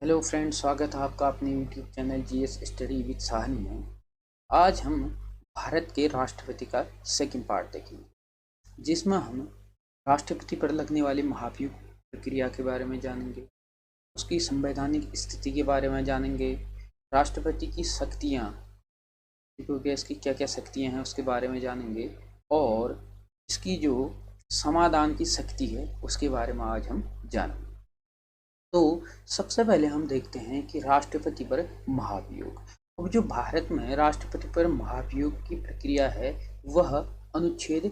Hello friends, स्वागत है आपका अपने YouTube channel GS study with Sahni में। आज हम भारत के राष्ट्रपति का सेकंड पार्ट देखेंगे, जिसमें हम राष्ट्रपति पर लगने वाली महाभियोग प्रक्रिया के बारे में जानेंगे, उसकी संवैधानिक स्थिति के बारे में जानेंगे, राष्ट्रपति की शक्तियाँ, क्योंकि इसकी क्या क्या शक्तियाँ हैं उसके बारे में जानेंगे, और इसकी जो समाधान की शक्ति है उसके बारे में आज हम जानेंगे। तो सबसे पहले हम देखते हैं कि राष्ट्रपति पर महाभियोग। अब जो भारत में राष्ट्रपति पर महाभियोग की प्रक्रिया है वह अनुच्छेद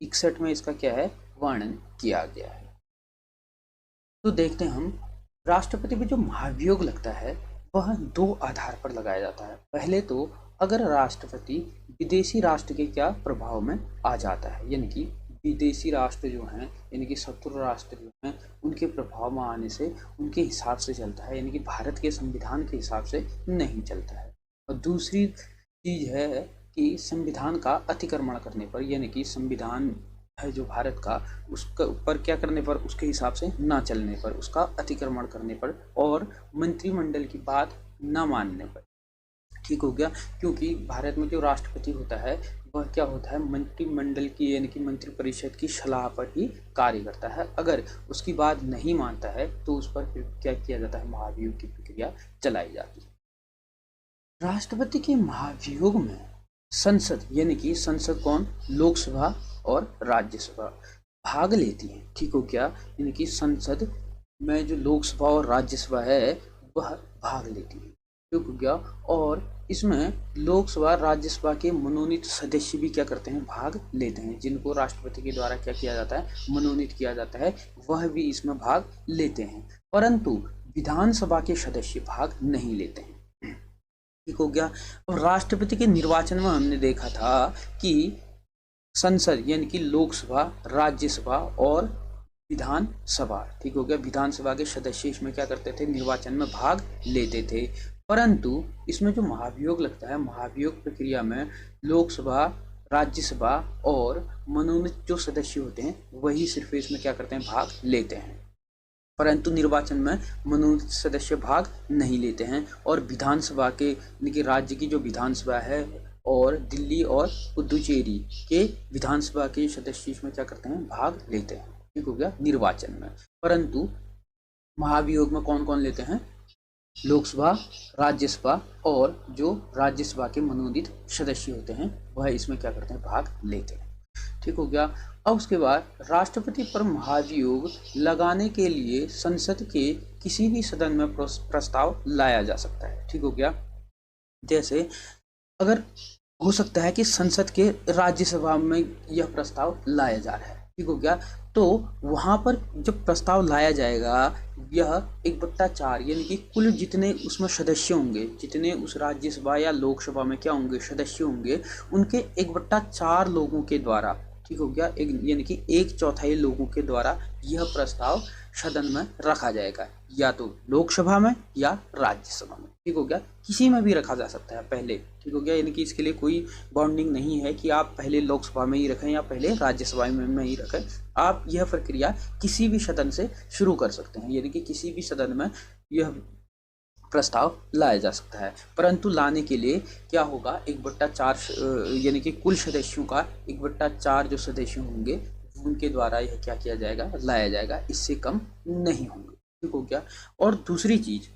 61 में इसका क्या है, वर्णन किया गया है। तो देखते हैं हम, राष्ट्रपति पर जो महाभियोग लगता है वह दो आधार पर लगाया जाता है। पहले तो अगर राष्ट्रपति विदेशी राष्ट्र के क्या प्रभाव में आ जाता है, यानी कि विदेशी राष्ट्र जो हैं, यानी कि शत्रु राष्ट्र जो हैं, उनके प्रभाव में आने से उनके हिसाब से चलता है, यानी कि भारत के संविधान के हिसाब से नहीं चलता है। और दूसरी चीज़ है कि संविधान का अतिक्रमण करने पर, यानी कि संविधान है जो भारत का, उसका ऊपर क्या करने पर, उसके हिसाब से ना चलने पर, उसका अतिक्रमण करने पर और मंत्रिमंडल की बात न मानने पर। ठीक हो गया, क्योंकि भारत में जो राष्ट्रपति होता है वह क्या होता है, मंत्रिमंडल की यानी कि मंत्रिपरिषद की सलाह पर ही कार्य करता है। अगर उसकी बात नहीं मानता है तो उस पर फिर क्या किया जाता है, महाभियोग की प्रक्रिया चलाई जाती है। राष्ट्रपति के महाभियोग में संसद, यानी कि संसद कौन, लोकसभा और राज्यसभा भाग लेती है। ठीक हो गया, यानी कि संसद में जो लोकसभा और राज्यसभा है वह भाग लेती है। ठीक हो गया, और इसमें लोकसभा राज्यसभा के मनोनीत सदस्य भी क्या करते हैं, भाग लेते हैं। जिनको राष्ट्रपति के द्वारा क्या किया जाता है, मनोनीत किया जाता है, वह भी इसमें भाग लेते हैं। परंतु विधानसभा के सदस्य भाग नहीं लेते हैं। ठीक हो गया। और राष्ट्रपति के निर्वाचन में हमने देखा था कि संसद यानी कि लोकसभा, राज्यसभा और विधानसभा, ठीक हो गया, विधानसभा के सदस्य इसमें क्या करते थे, निर्वाचन में भाग लेते थे। परंतु इसमें जो महाभियोग लगता है, महाभियोग प्रक्रिया में लोकसभा, राज्यसभा और मनोनीत जो सदस्य होते हैं वही सिर्फ इसमें क्या करते हैं, भाग लेते हैं। परंतु निर्वाचन में मनोनीत सदस्य भाग नहीं लेते हैं। और विधानसभा के यानी कि राज्य की जो विधानसभा है और दिल्ली और पुदुचेरी के विधानसभा के सदस्य इसमें क्या करते हैं, भाग लेते हैं। ठीक हो गया, निर्वाचन में। परंतु महाभियोग में कौन कौन लेते हैं, लोकसभा, राज्यसभा और जो राज्यसभा के मनोनीत सदस्य होते हैं वह इसमें क्या करते हैं, भाग लेते हैं। ठीक हो गया। अब उसके बाद राष्ट्रपति पर महाभियोग लगाने के लिए संसद के किसी भी सदन में प्रस्ताव लाया जा सकता है। ठीक हो गया, जैसे अगर हो सकता है कि संसद के राज्यसभा में यह प्रस्ताव लाया जा रहा है, ठीक हो गया, तो वहाँ पर जब प्रस्ताव लाया जाएगा यह 1/4 यानी कि कुल जितने उसमें सदस्य होंगे, जितने उस राज्यसभा या लोकसभा में क्या होंगे, सदस्य होंगे, उनके 1/4 लोगों के द्वारा, ठीक हो गया, एक यानी कि 1/4 लोगों के द्वारा यह प्रस्ताव सदन में रखा जाएगा, या तो लोकसभा में या राज्यसभा में। ठीक हो गया, किसी में भी रखा जा सकता है पहले। ठीक हो गया, यानी कि इसके लिए कोई बाउंडिंग नहीं है कि आप पहले लोकसभा में ही रखें या पहले राज्यसभा में ही रखें। आप यह प्रक्रिया किसी भी सदन से शुरू कर सकते हैं, यानी कि किसी भी सदन में यह प्रस्ताव लाया जा सकता है। परंतु लाने के लिए क्या होगा, 1/4 यानी कि कुल सदस्यों का 1/4 जो सदस्य होंगे उनके द्वारा यह क्या किया जाएगा, लाया जाएगा, इससे कम नहीं होंगे। ठीक हो गया। और दूसरी चीज,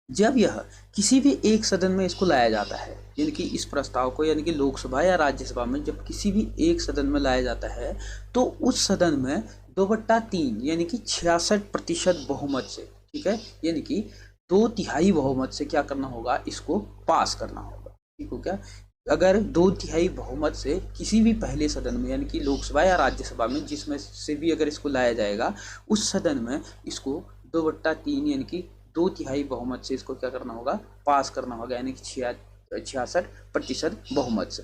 जब यह किसी भी एक सदन में इसको लाया जाता है, यानी कि इस प्रस्ताव को, यानी कि लोकसभा या राज्यसभा में जब किसी भी एक सदन में लाया जाता है तो उस सदन में 2/3 यानी कि 66% बहुमत से, ठीक है, यानी कि 2/3 बहुमत से क्या करना होगा, इसको पास करना होगा। ठीक हो गया। अगर 2/3 बहुमत से किसी भी पहले सदन में, यानी कि लोकसभा या राज्यसभा में, जिसमें से भी अगर इसको लाया जाएगा उस सदन में इसको 2/3 यानी कि 2/3 बहुमत से इसको क्या करना होगा, पास करना होगा, यानी कि 66% बहुमत से।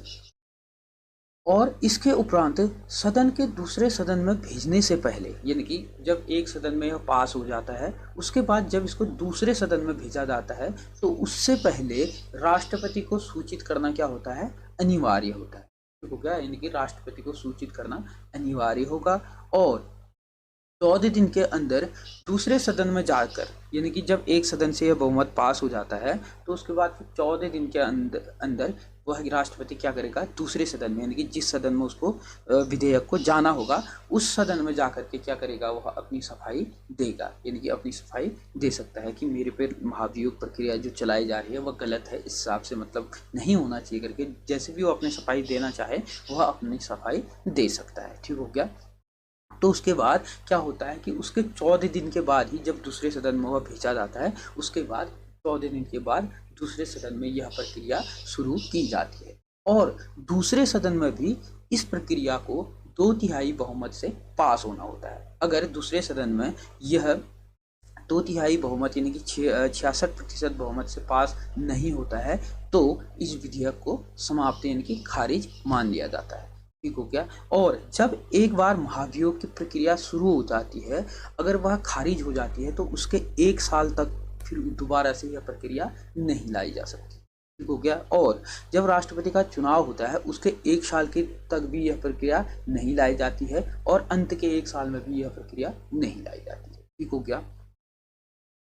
और इसके उपरांत सदन के दूसरे सदन में भेजने से पहले, यानी कि जब एक सदन में यह पास हो जाता है उसके बाद जब इसको दूसरे सदन में भेजा जाता है तो उससे पहले राष्ट्रपति को सूचित करना क्या होता है, अनिवार्य होता है। ठीक हो गया, यानी कि राष्ट्रपति को सूचित करना अनिवार्य होगा। और 14 दिन के अंदर दूसरे सदन में जाकर, यानी कि जब एक सदन से यह बहुमत पास हो जाता है तो उसके बाद फिर 14 दिन के अंदर वह राष्ट्रपति क्या करेगा, दूसरे सदन में, यानी कि जिस सदन में उसको विधेयक को जाना होगा उस सदन में जाकर के क्या करेगा, वह अपनी सफाई देगा, यानी कि अपनी सफाई दे सकता है कि मेरे पर महाभियोग प्रक्रिया जो चलाई जा रही है वह गलत है, इस हिसाब से मतलब नहीं होना चाहिए करके जैसे भी वो अपनी सफाई देना चाहे वह अपनी सफाई दे सकता है। ठीक हो गया। तो उसके बाद क्या होता है कि उसके 14 दिन के बाद ही जब दूसरे सदन में वह भेजा जाता है, उसके बाद 14 दिन के बाद दूसरे सदन में यह प्रक्रिया शुरू की जाती है और दूसरे सदन में भी इस प्रक्रिया को 2/3 बहुमत से पास होना होता है। अगर दूसरे सदन में यह 2/3 बहुमत यानी कि 66% बहुमत से पास नहीं होता है तो इस विधेयक को समाप्त यानी कि खारिज मान लिया जाता है। ठीक हो गया। और जब एक बार महाभियोग की प्रक्रिया शुरू हो जाती है, अगर वह खारिज हो जाती है तो उसके 1 साल तक फिर दोबारा से यह प्रक्रिया नहीं लाई जा सकती। ठीक हो गया। और जब राष्ट्रपति का चुनाव होता है उसके 1 साल के तक भी यह प्रक्रिया नहीं लाई जाती है और अंत के 1 साल में भी यह प्रक्रिया नहीं लाई जाती है। ठीक हो गया।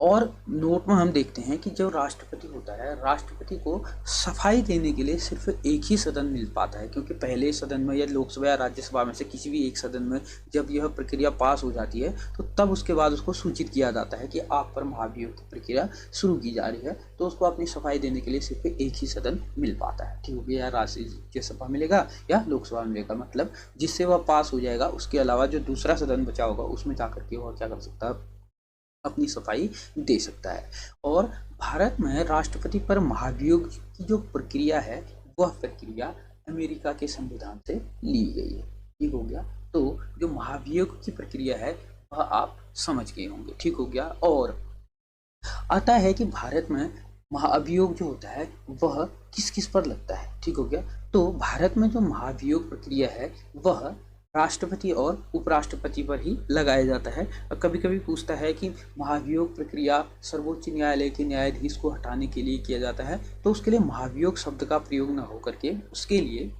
और नोट में हम देखते हैं कि जो राष्ट्रपति होता है, राष्ट्रपति को सफाई देने के लिए सिर्फ एक ही सदन मिल पाता है, क्योंकि पहले सदन में या लोकसभा या राज्यसभा में से किसी भी एक सदन में जब यह प्रक्रिया पास हो जाती है तो तब उसके बाद उसको सूचित किया जाता है कि आप पर महाभियोग की प्रक्रिया शुरू की जा रही है, तो उसको अपनी सफाई देने के लिए सिर्फ एक ही सदन मिल पाता है। ठीक हो गया। या राज्यसभा मिलेगा या लोकसभा मिलेगा, मतलब जिससे वह पास हो जाएगा उसके अलावा जो दूसरा सदन बचा होगा उसमें जाकर के वह क्या कर सकता है, अपनी सफाई दे सकता है। और भारत में राष्ट्रपति पर महाभियोग की जो प्रक्रिया है वह प्रक्रिया अमेरिका के संविधान से ली गई है। ठीक हो गया। तो जो महाभियोग की प्रक्रिया है वह आप समझ गए होंगे। ठीक हो गया। और आता है कि भारत में महाभियोग जो होता है वह किस किस पर लगता है। ठीक हो गया। तो भारत में जो महाभियोग प्रक्रिया है वह राष्ट्रपति और उपराष्ट्रपति पर ही लगाया जाता है। कभी कभी पूछता है कि महाभियोग प्रक्रिया सर्वोच्च न्यायालय के न्यायाधीश को हटाने के लिए किया जाता है, तो उसके लिए महाभियोग शब्द का प्रयोग न होकर के उसके लिए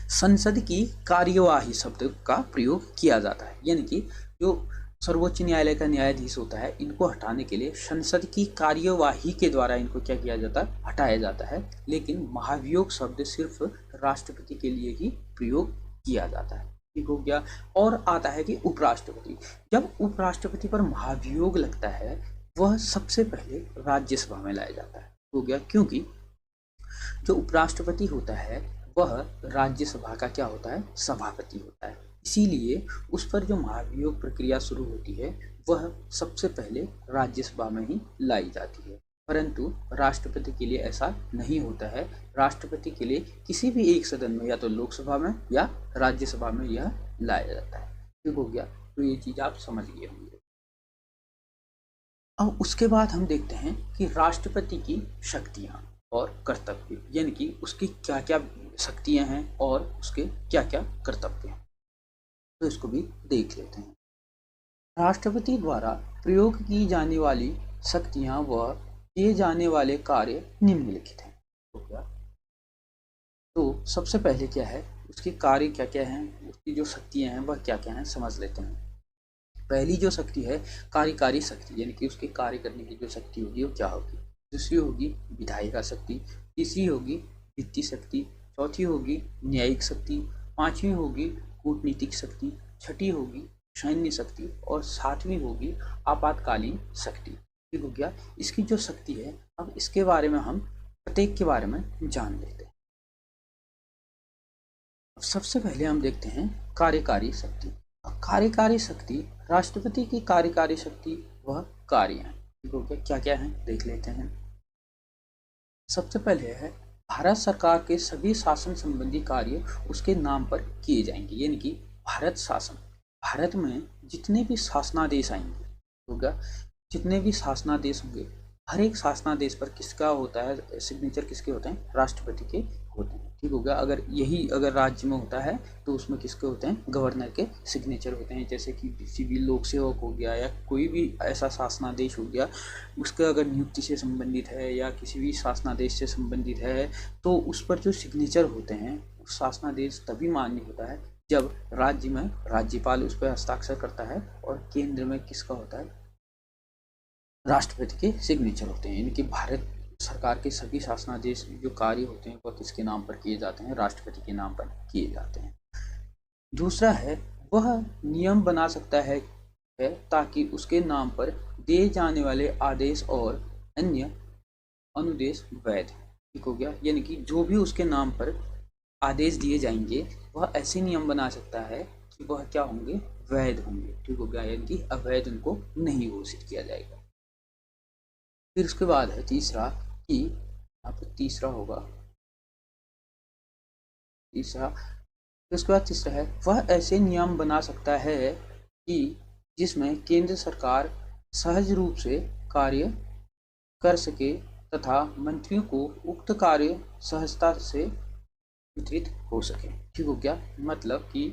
संसद की कार्यवाही शब्द का प्रयोग किया जाता है। यानी कि जो सर्वोच्च न्यायालय का न्यायाधीश होता है इनको हटाने के लिए संसद की कार्यवाही के द्वारा इनको क्या किया जाता है, हटाया जाता है। लेकिन महाभियोग शब्द सिर्फ राष्ट्रपति के लिए ही प्रयोग किया जाता है। ठीक हो गया। और आता है कि उपराष्ट्रपति, जब उपराष्ट्रपति पर महाभियोग लगता है वह सबसे पहले राज्यसभा में लाया जाता है। हो गया। क्योंकि जो उपराष्ट्रपति होता है वह राज्यसभा का क्या होता है, सभापति होता है, इसीलिए उस पर जो महाभियोग प्रक्रिया शुरू होती है वह सबसे पहले राज्यसभा में ही लाई जाती है। परंतु राष्ट्रपति के लिए ऐसा नहीं होता है। राष्ट्रपति के लिए किसी भी एक सदन में या तो लोकसभा में या राज्यसभा में यह लाया जाता है। ठीक हो गया। तो ये चीज आप समझ गए होंगे। अब उसके बाद हम देखते हैं कि राष्ट्रपति की शक्तियां और कर्तव्य, यानी कि उसकी क्या क्या शक्तियां हैं और उसके क्या क्या कर्तव्य हैं, तो इसको भी देख लेते हैं। राष्ट्रपति द्वारा प्रयोग की जाने वाली शक्तियां व किए जाने वाले कार्य निम्नलिखित हैं। तो क्या, तो सबसे पहले क्या है, उसके कार्य क्या क्या हैं, उसकी जो शक्तियां हैं वह क्या क्या हैं, समझ लेते हैं। पहली जो शक्ति है कार्यकारी शक्ति, यानी कि उसके कार्य करने की जो शक्ति होगी वो क्या होगी। दूसरी होगी विधायिका शक्ति, तीसरी होगी वित्तीय शक्ति, चौथी होगी न्यायिक शक्ति, पांचवी होगी कूटनीतिक शक्ति, छठी होगी सैन्य शक्ति और सातवीं होगी आपातकालीन शक्ति। ठीक हो गया। इसकी जो शक्ति है, अब इसके बारे में हम प्रत्येक के बारे में जान लेते हैं। अब सबसे पहले हम देखते हैं कार्यकारी शक्ति। कार्यकारी शक्ति, राष्ट्रपति की कार्यकारी शक्ति वह कार्य है। ठीक हो गया। क्या क्या है देख लेते हैं। सबसे पहले है भारत सरकार के सभी शासन संबंधी कार्य उसके नाम पर किए जाएंगे, यानी कि भारत शासन, भारत में जितने भी शासनादेश आएंगे, होगा जितने भी शासनादेश होंगे, हर एक शासनादेश पर किसका होता है, सिग्नेचर किसके होते हैं, राष्ट्रपति के होते हैं। ठीक होगा। अगर राज्य में होता है तो उसमें किसके होते हैं, गवर्नर के सिग्नेचर होते हैं। जैसे कि किसी भी लोक सेवक हो गया या कोई भी ऐसा शासनादेश हो गया, उसका अगर नियुक्ति से संबंधित है या किसी भी शासनादेश से संबंधित है तो उस पर जो सिग्नेचर होते हैं उस शासनादेश तभी मान्य होता है जब राज्य में राज्यपाल उस पर हस्ताक्षर करता है और केंद्र में किसका होता है, राष्ट्रपति के सिग्नेचर होते हैं। इनके भारत सरकार के सभी शासनादेश जो कार्य होते हैं वह किसके नाम पर किए जाते हैं, राष्ट्रपति के नाम पर किए जाते हैं। दूसरा है वह नियम बना सकता है ताकि उसके नाम पर दिए जाने वाले आदेश और अन्य अनुदेश वैध, ठीक हो गया। यानी कि जो भी उसके नाम पर आदेश दिए जाएंगे वह ऐसे नियम बना सकता है कि वह क्या होंगे, वैध होंगे, ठीक हो गया। यानी कि अवैध उनको नहीं घोषित किया जाएगा। फिर उसके बाद है तीसरा कि यहाँ पर तीसरा होगा तीसरा फिर उसके बाद तीसरा है वह ऐसे नियम बना सकता है कि जिसमें केंद्र सरकार सहज रूप से कार्य कर सके तथा मंत्रियों को उक्त कार्य सहजता से वितरित हो सके, ठीक हो गया। मतलब कि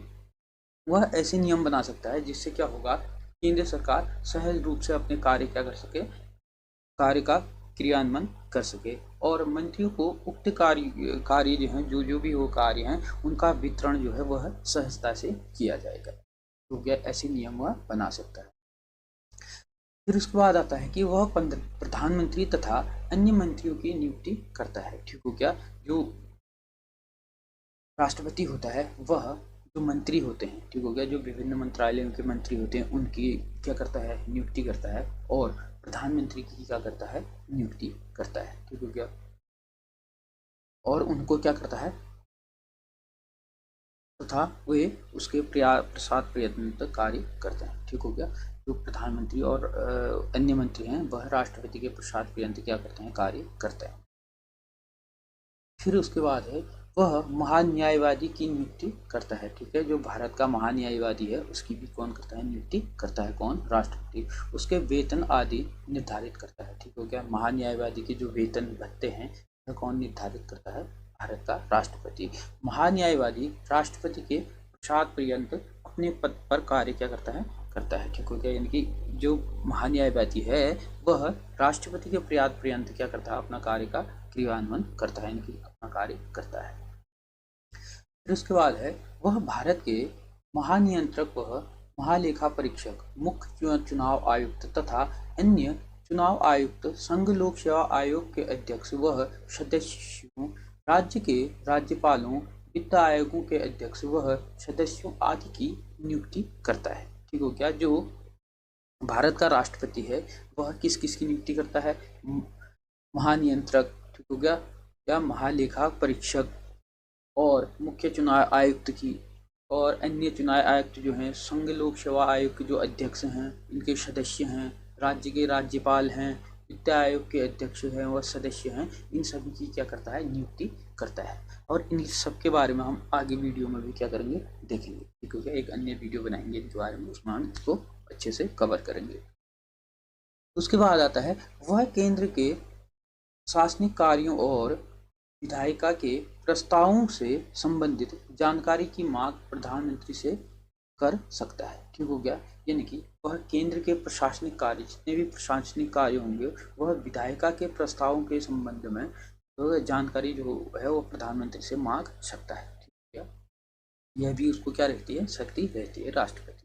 वह ऐसे नियम बना सकता है जिससे क्या होगा, केंद्र सरकार सहज रूप से अपने कार्य क्या कर सके, कार्य का क्रियान्वयन कर सके और मंत्रियों को उक्त कार्य जो हैं, जो भी वो कार्य हैं उनका वितरण जो है वह सहजता से किया जाएगा, तो क्या ऐसे नियम वह बना सकता है। फिर उसके बाद आता है कि वह प्रधानमंत्री तथा अन्य मंत्रियों की नियुक्ति करता है, ठीक हो गया। जो राष्ट्रपति होता है वह जो मंत्री होते हैं, ठीक हो गया, जो विभिन्न मंत्रालयों के मंत्री होते हैं उनकी क्या करता है, नियुक्ति करता है और प्रधानमंत्री की क्या करता है, नियुक्ति करता है, ठीक हो गया। और उनको क्या करता है तथा वे उसके प्रसाद पर्यंत कार्य करते हैं, ठीक हो गया। जो प्रधानमंत्री और अन्य मंत्री हैं वह राष्ट्रपति के प्रसाद पर्यंत क्या करते हैं, कार्य करते हैं। फिर उसके बाद है वह महान्यायवादी की नियुक्ति करता है, ठीक है। जो भारत का महान्यायवादी है उसकी भी कौन करता है, नियुक्ति करता है, कौन, राष्ट्रपति। उसके वेतन आदि निर्धारित करता है, ठीक हो गया। महान्यायवादी के जो वेतन भत्ते हैं वह कौन निर्धारित करता है, भारत का राष्ट्रपति। महान्यायवादी राष्ट्रपति के प्रसाद पर्यंत अपने पद पर कार्य क्या करता है, ठीक हो गया। यानी कि जो महान्यायवादी है वह राष्ट्रपति के प्रयास पर्यंत क्या करता है, अपना कार्य का क्रियान्वयन करता है, यानी कि अपना कार्य करता है। फिर उसके बाद है वह भारत के महानियंत्रक व महालेखा परीक्षक, मुख्य चुनाव आयुक्त तथा अन्य चुनाव आयुक्त, संघ लोक सेवा आयोग के अध्यक्ष व सदस्यों, राज्य के राज्यपालों, वित्त आयोगों के अध्यक्ष व सदस्यों आदि की नियुक्ति करता है, ठीक हो गया। जो भारत का राष्ट्रपति है वह किस किस की नियुक्ति करता है, महानियंत्रक, ठीक हो गया, या महालेखा परीक्षक और मुख्य चुनाव आयुक्त की, और अन्य चुनाव आयुक्त जो हैं, संघ लोक सेवा आयोग के जो अध्यक्ष हैं, इनके सदस्य हैं, राज्य के राज्यपाल हैं, वित्त आयोग के अध्यक्ष हैं और सदस्य हैं, इन सभी की क्या करता है, नियुक्ति करता है। और इन सब के बारे में हम आगे वीडियो में भी क्या करेंगे, देखेंगे, ठीक हो गया। एक अन्य वीडियो बनाएंगे इनके बारे में, उसमें हम इसको अच्छे से कवर करेंगे। उसके बाद आता है वह केंद्र के शासनिक कार्यों और विधायिका के प्रस्तावों से संबंधित जानकारी की मांग प्रधानमंत्री से कर सकता है, ठीक हो गया। यानी कि वह केंद्र के प्रशासनिक कार्य, जितने भी प्रशासनिक कार्य होंगे वह विधायिका के प्रस्तावों के संबंध में तो जानकारी जो है वो प्रधानमंत्री से मांग सकता है, ठीक हो गया। यह भी उसको क्या रहती है, शक्ति रहती है, राष्ट्रपति।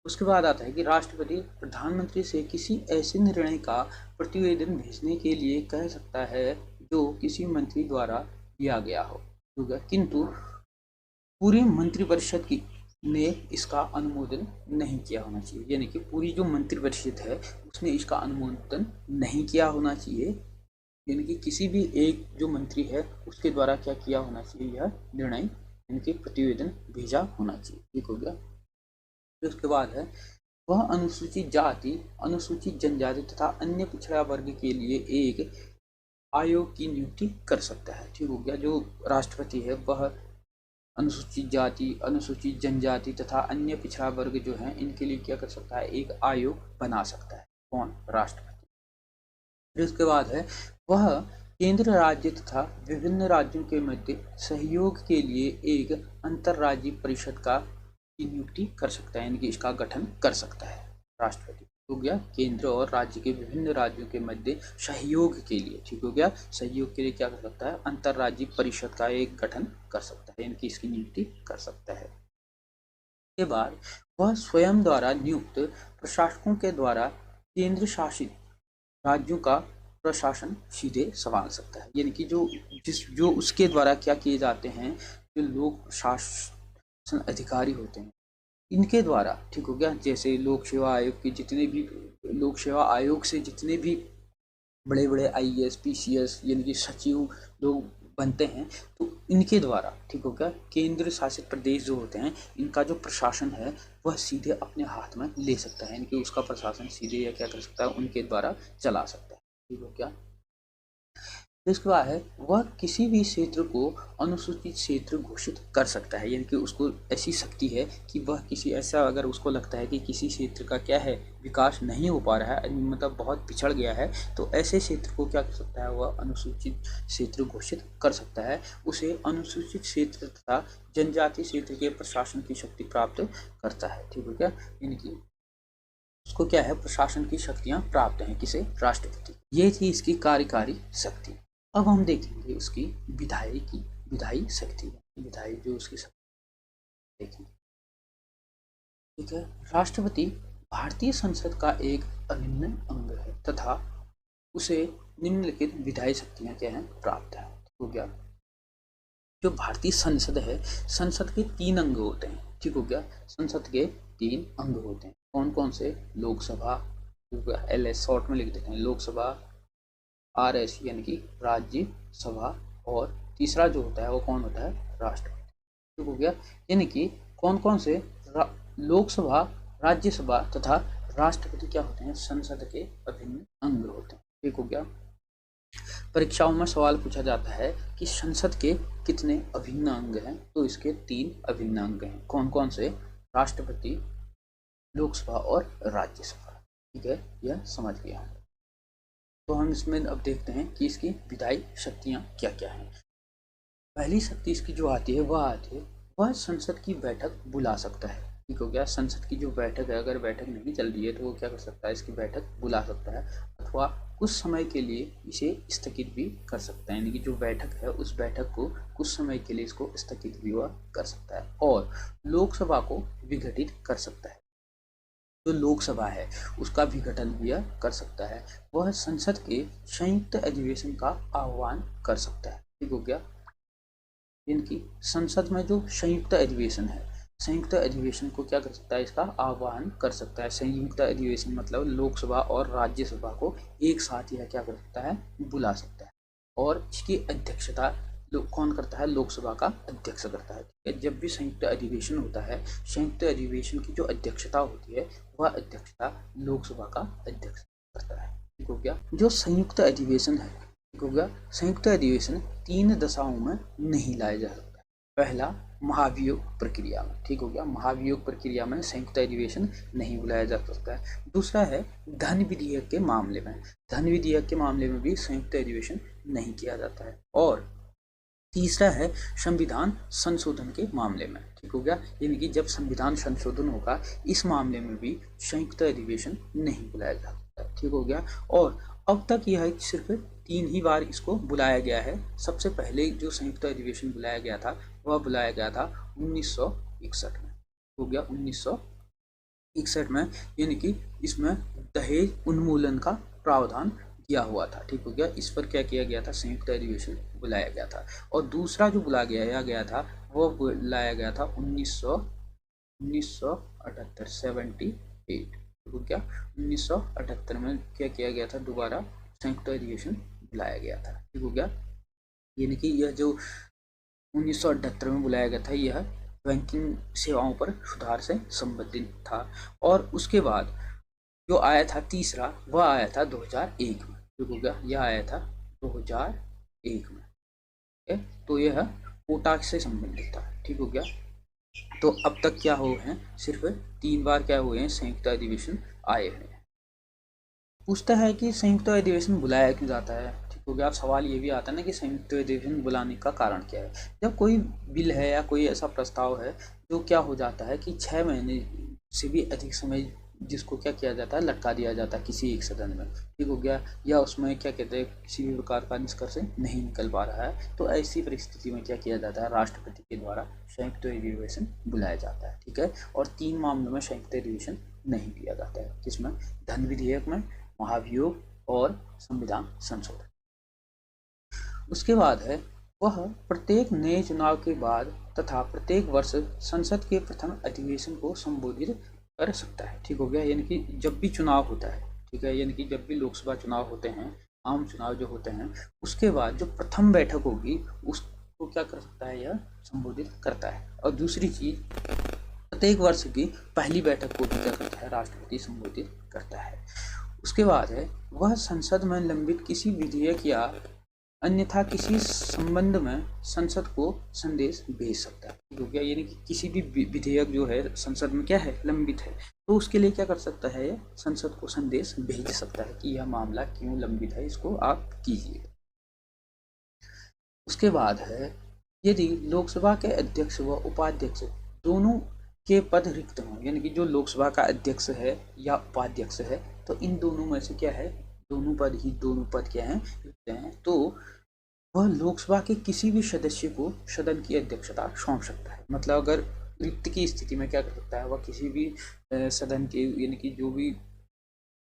उसके बाद आता है कि राष्ट्रपति प्रधानमंत्री से किसी ऐसे निर्णय का प्रतिवेदन भेजने के लिए कह सकता है जो किसी मंत्री द्वारा लिया गया हो, किंतु पूरी मंत्रिपरिषद की ने इसका अनुमोदन नहीं किया होना चाहिए। यानी कि पूरी जो मंत्रिपरिषद है उसने इसका अनुमोदन नहीं किया होना चाहिए, यानी कि किसी भी एक जो मंत्री है उसके द्वारा क्या किया होना चाहिए, यह निर्णय यानी कि प्रतिवेदन भेजा होना चाहिए, ठीक हो गया। फिर उसके बाद है वह अनुसूचित जाति, अनुसूचित जनजाति तथा अन्य पिछड़ा वर्ग के लिए एक आयोग की नियुक्ति कर सकता है, ठीक हो गया। जो राष्ट्रपति है वह अनुसूचित जाति, अनुसूचित जनजाति तथा अन्य पिछड़ा वर्ग जो है इनके लिए क्या कर सकता है, एक आयोग बना सकता है, कौन, राष्ट्रपति। फिर उसके बाद है वह केंद्र राज्य तथा विभिन्न राज्यों के मध्य सहयोग के लिए एक अंतर्राज्यीय परिषद का की नियुक्ति कर सकता है, यानी कि इसका गठन कर सकता है राष्ट्रपति, हो गया। केंद्र और राज्य के विभिन्न राज्यों के मध्य सहयोग के लिए, ठीक हो गया, सहयोग के लिए क्या कर सकता है, अंतर्राज्यीय परिषद का एक गठन कर सकता है, यानी कि इसकी नियुक्ति कर सकता है। के बाद वह स्वयं द्वारा नियुक्त प्रशासकों के द्वारा केंद्र शासित राज्यों का प्रशासन सीधे संभाल सकता है। यानी कि जो उसके द्वारा क्या किए जाते हैं, जो लोक प्रशासन अधिकारी होते हैं इनके द्वारा, ठीक हो गया, जैसे लोक सेवा आयोग के जितने भी लोक सेवा आयोग से जितने भी बड़े बड़े आईएएस पीसीएस यानी कि सचिव लोग बनते हैं, तो इनके द्वारा, ठीक हो गया, केंद्र शासित प्रदेश जो होते हैं इनका जो प्रशासन है वह सीधे अपने हाथ में ले सकता है, यानी कि उसका प्रशासन सीधे या क्या कर सकता है, उनके द्वारा चला सकता है। ठीक हो गया। इसके बाद है वह किसी भी क्षेत्र को अनुसूचित क्षेत्र घोषित कर सकता है, यानी कि उसको ऐसी शक्ति है कि वह किसी ऐसा अगर उसको लगता है कि किसी क्षेत्र का क्या है विकास नहीं हो पा रहा है, मतलब बहुत पिछड़ गया है, तो ऐसे क्षेत्र को क्या कर सकता है, वह अनुसूचित क्षेत्र घोषित कर सकता है। उसे अनुसूचित क्षेत्र तथा जनजाति क्षेत्र के प्रशासन की शक्ति प्राप्त करता है। ठीक हो गया, यानी कि उसको क्या है, प्रशासन की शक्तियां प्राप्त हैं, किसे, राष्ट्रपति। ये थी इसकी कार्यकारी शक्ति। अब हम देखेंगे उसकी विधायी शक्ति, विधायी जो उसकी शक्ति देखेंगे। ठीक है, राष्ट्रपति भारतीय संसद का एक अभिन्न अंग है तथा उसे निम्नलिखित विधायी शक्तियां क्या हैं, प्राप्त है। ठीक हो गया। जो भारतीय संसद है, संसद के 3 अंग होते हैं। ठीक हो गया, संसद के 3 अंग होते हैं। कौन कौन से, लोकसभा, LS शॉर्ट में लिख देते हैं, लोकसभा, RS यानी कि राज्यसभा, और तीसरा जो होता है वो कौन होता है, राष्ट्रपति। ठीक हो गया, यानी कि कौन कौन से, लोकसभा, राज्यसभा तथा राष्ट्रपति क्या होते हैं, संसद के अभिन्न अंग होते हैं। ठीक हो गया। परीक्षाओं में सवाल पूछा जाता है कि संसद के कितने अभिन्न अंग हैं, तो इसके 3 अभिन्न अंग हैं। कौन कौन से, राष्ट्रपति, लोकसभा और राज्यसभा। ठीक है, यह समझ गया। तो हम इसमें अब देखते हैं कि इसकी विधायी शक्तियां क्या क्या हैं। पहली शक्ति इसकी जो आती है वह संसद की बैठक बुला सकता है। ठीक हो गया, संसद की जो बैठक है, अगर बैठक नहीं चल रही है तो वो क्या कर सकता है, इसकी बैठक बुला सकता है, अथवा कुछ समय के लिए इसे स्थगित भी कर सकता है, यानी कि जो बैठक है उस बैठक को कुछ समय के लिए इसको स्थगित भी वह कर सकता है। और लोकसभा को विघटित कर सकता है, जो लोकसभा है उसका विघटन भी कर सकता है। वह संसद के संयुक्त अधिवेशन का आह्वान कर सकता है। ठीक हो गया, इनकी संसद में जो संयुक्त अधिवेशन है, संयुक्त अधिवेशन को क्या कर सकता है, इसका आह्वान कर सकता है। संयुक्त अधिवेशन मतलब लोकसभा और राज्यसभा को एक साथ यह क्या कर सकता है, बुला सकता है। और इसकी अध्यक्षता कौन करता है, लोकसभा का अध्यक्ष करता है। जब भी संयुक्त अधिवेशन होता है, संयुक्त अधिवेशन की जो अध्यक्षता होती है वह अध्यक्षता लोकसभा का अध्यक्ष करता है। ठीक हो गया। जो संयुक्त अधिवेशन है, ठीक हो गया, संयुक्त अधिवेशन 3 दशाओं में नहीं लाया जा सकता। पहला, महाभियोग प्रक्रिया में। ठीक हो गया, महाभियोग प्रक्रिया में संयुक्त अधिवेशन नहीं बुलाया जा सकता है। दूसरा है धन विधेयक के मामले में, धन विधेयक के मामले में भी संयुक्त अधिवेशन नहीं किया जाता है। और तीसरा है संविधान संशोधन के मामले में। ठीक हो गया, यानी कि जब संविधान संशोधन होगा इस मामले में भी संयुक्त अधिवेशन नहीं बुलाया जा सकता। ठीक हो गया। और अब तक यह सिर्फ 3 ही बार इसको बुलाया गया है। सबसे पहले जो संयुक्त अधिवेशन बुलाया गया था वह बुलाया गया था 1961 में। हो गया 1961 में, यानी कि इसमें दहेज उन्मूलन का प्रावधान किया हुआ था। ठीक हो गया, इस पर क्या किया गया था, संयुक्त अधिवेशन बुलाया गया था। और दूसरा जो बुलाया गया था वो बुलाया गया था 1978 78। हो गया, 1978 में क्या किया गया था, दोबारा संयुक्त अधिवेशन बुलाया गया था। ठीक हो गया, यानी कि यह जो 1978 में बुलाया गया था यह बैंकिंग सेवाओं पर सुधार से संबंधित था। और उसके बाद जो आया था तीसरा, वह आया था 2001 में। ठीक हो गया, यह आया था 2001 में। तो यह कोटा से संबंधित था। ठीक हो गया, तो अब तक क्या हुए हैं, सिर्फ 3 बार क्या हुए हैं, संयुक्त अधिवेशन आए हैं। पूछता है कि संयुक्त अधिवेशन बुलाया क्यों जाता है। ठीक हो गया, अब सवाल ये भी आता है ना कि संयुक्त अधिवेशन बुलाने का कारण क्या है। जब कोई बिल है या कोई ऐसा प्रस्ताव है जो क्या हो जाता है कि 6 महीने से भी अधिक समय जिसको क्या किया जाता है, लटका दिया जाता है किसी एक सदन में, ठीक हो गया, या उसमें क्या कहते हैं किसी भी प्रकार का निष्कर्ष नहीं निकल पा रहा है, तो ऐसी परिस्थिति में क्या किया जाता है, राष्ट्रपति के द्वारा संयुक्त अधिवेशन बुलाया जाता है, ठीक है। और 3 मामलों में संयुक्त अधिवेशन नहीं दिया जाता है, किसमें, धन विधेयक में, महाभियोग और संविधान संशोधन। उसके बाद है वह प्रत्येक नए चुनाव के बाद तथा प्रत्येक वर्ष संसद के प्रथम अधिवेशन को संबोधित कर सकता है, ठीक हो गया। यानी कि जब भी चुनाव होता है, ठीक है, यानी कि जब भी लोकसभा चुनाव होते हैं, आम चुनाव जो होते हैं, उसके बाद जो प्रथम बैठक होगी उसको क्या कर सकता है, यह संबोधित करता है। और दूसरी चीज, प्रत्येक वर्ष की पहली बैठक को भी क्या करता है, राष्ट्रपति संबोधित करता है। उसके बाद है वह संसद में लंबित किसी विधेयक या अन्यथा किसी संबंध में संसद को संदेश भेज सकता है, ठीक हो गया। यानी कि किसी भी विधेयक जो है संसद में क्या है, लंबित है, तो उसके लिए क्या कर सकता है, संसद को संदेश भेज सकता है कि यह मामला क्यों लंबित है, इसको आप कीजिए। उसके बाद है यदि लोकसभा के अध्यक्ष व उपाध्यक्ष दोनों के पद रिक्त हों, यानी कि जो लोकसभा का अध्यक्ष है या उपाध्यक्ष है, तो इन दोनों में से क्या है, दोनों पद क्या हैं, रिक्त हैं, तो वह लोकसभा के किसी भी सदस्य को सदन की अध्यक्षता सौंप सकता है। मतलब अगर रिक्त की स्थिति में क्या कर सकता है, वह किसी भी सदन के, यानी कि जो भी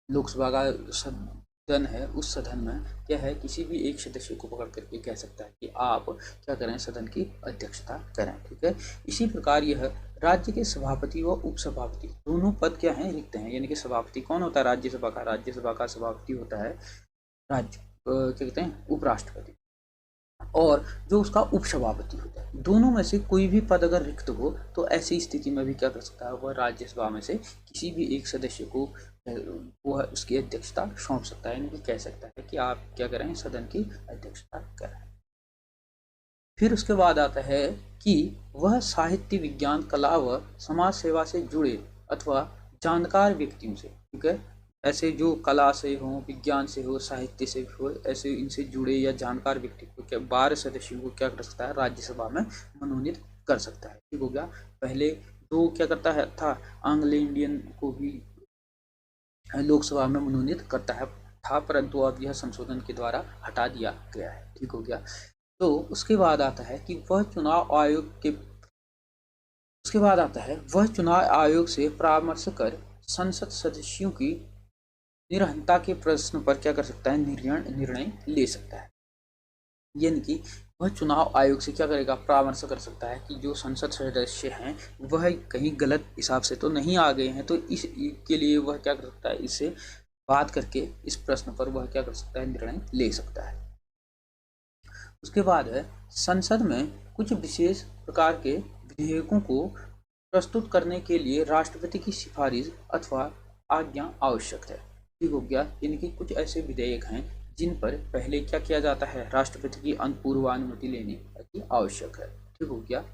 लोकसभा का सदन है, उस सदन में क्या है, किसी भी एक सदस्य को पकड़ करके कह सकता है कि आप क्या करें, सदन की अध्यक्षता करें, ठीक है। इसी प्रकार यह राज्य के सभापति व उपसभापति दोनों पद क्या हैं, रिक्त हैं। यानी कि सभापति कौन होता है, राज्यसभा का, राज्यसभा का सभापति होता है क्या कहते हैं, उपराष्ट्रपति, और जो उसका उपसभापति होता है, दोनों में से कोई भी पद अगर रिक्त हो तो ऐसी स्थिति में भी क्या कर सकता है, वह राज्यसभा में से किसी भी एक सदस्य को वह उसकी अध्यक्षता सौंप सकता है, यानी कि कह सकता है कि आप क्या करें, सदन की अध्यक्षता करें। फिर उसके बाद आता है कि वह साहित्य, विज्ञान, कला व समाज सेवा से जुड़े अथवा जानकार व्यक्तियों से, ठीक है, ऐसे जो कला से हो, विज्ञान से हो, साहित्य से हो, ऐसे इनसे जुड़े या जानकार व्यक्ति को क्या 12 सदस्यों को क्या कर सकता है, राज्यसभा में मनोनीत कर सकता है, ठीक हो गया। पहले 2 क्या करता है था, एंग्लो इंडियन को भी लोकसभा में मनोनीत करता है था, परंतु अब यह संशोधन के द्वारा हटा दिया गया है, ठीक हो गया। तो उसके बाद आता है कि वह चुनाव आयोग से परामर्श कर संसद सदस्यों की निरंता के प्रश्न पर क्या कर सकता है, निर्णय ले सकता है। यानी कि वह चुनाव आयोग से क्या करेगा, परामर्श कर सकता है कि जो संसद सदस्य हैं वह कहीं गलत हिसाब से तो नहीं आ गए हैं, तो इसके लिए वह क्या कर सकता है, इससे बात करके इस प्रश्न पर वह क्या कर सकता है, निर्णय ले सकता है। उसके बाद है संसद में कुछ विशेष प्रकार के विधेयकों को प्रस्तुत करने के लिए राष्ट्रपति की सिफारिश अथवा आज्ञा आवश्यक है, ठीक हो गया। यानी कि कुछ ऐसे विधेयक हैं जिन पर पहले क्या किया जाता है, राष्ट्रपति की पूर्वानुमति लेनी की आवश्यक है, ठीक हो गया।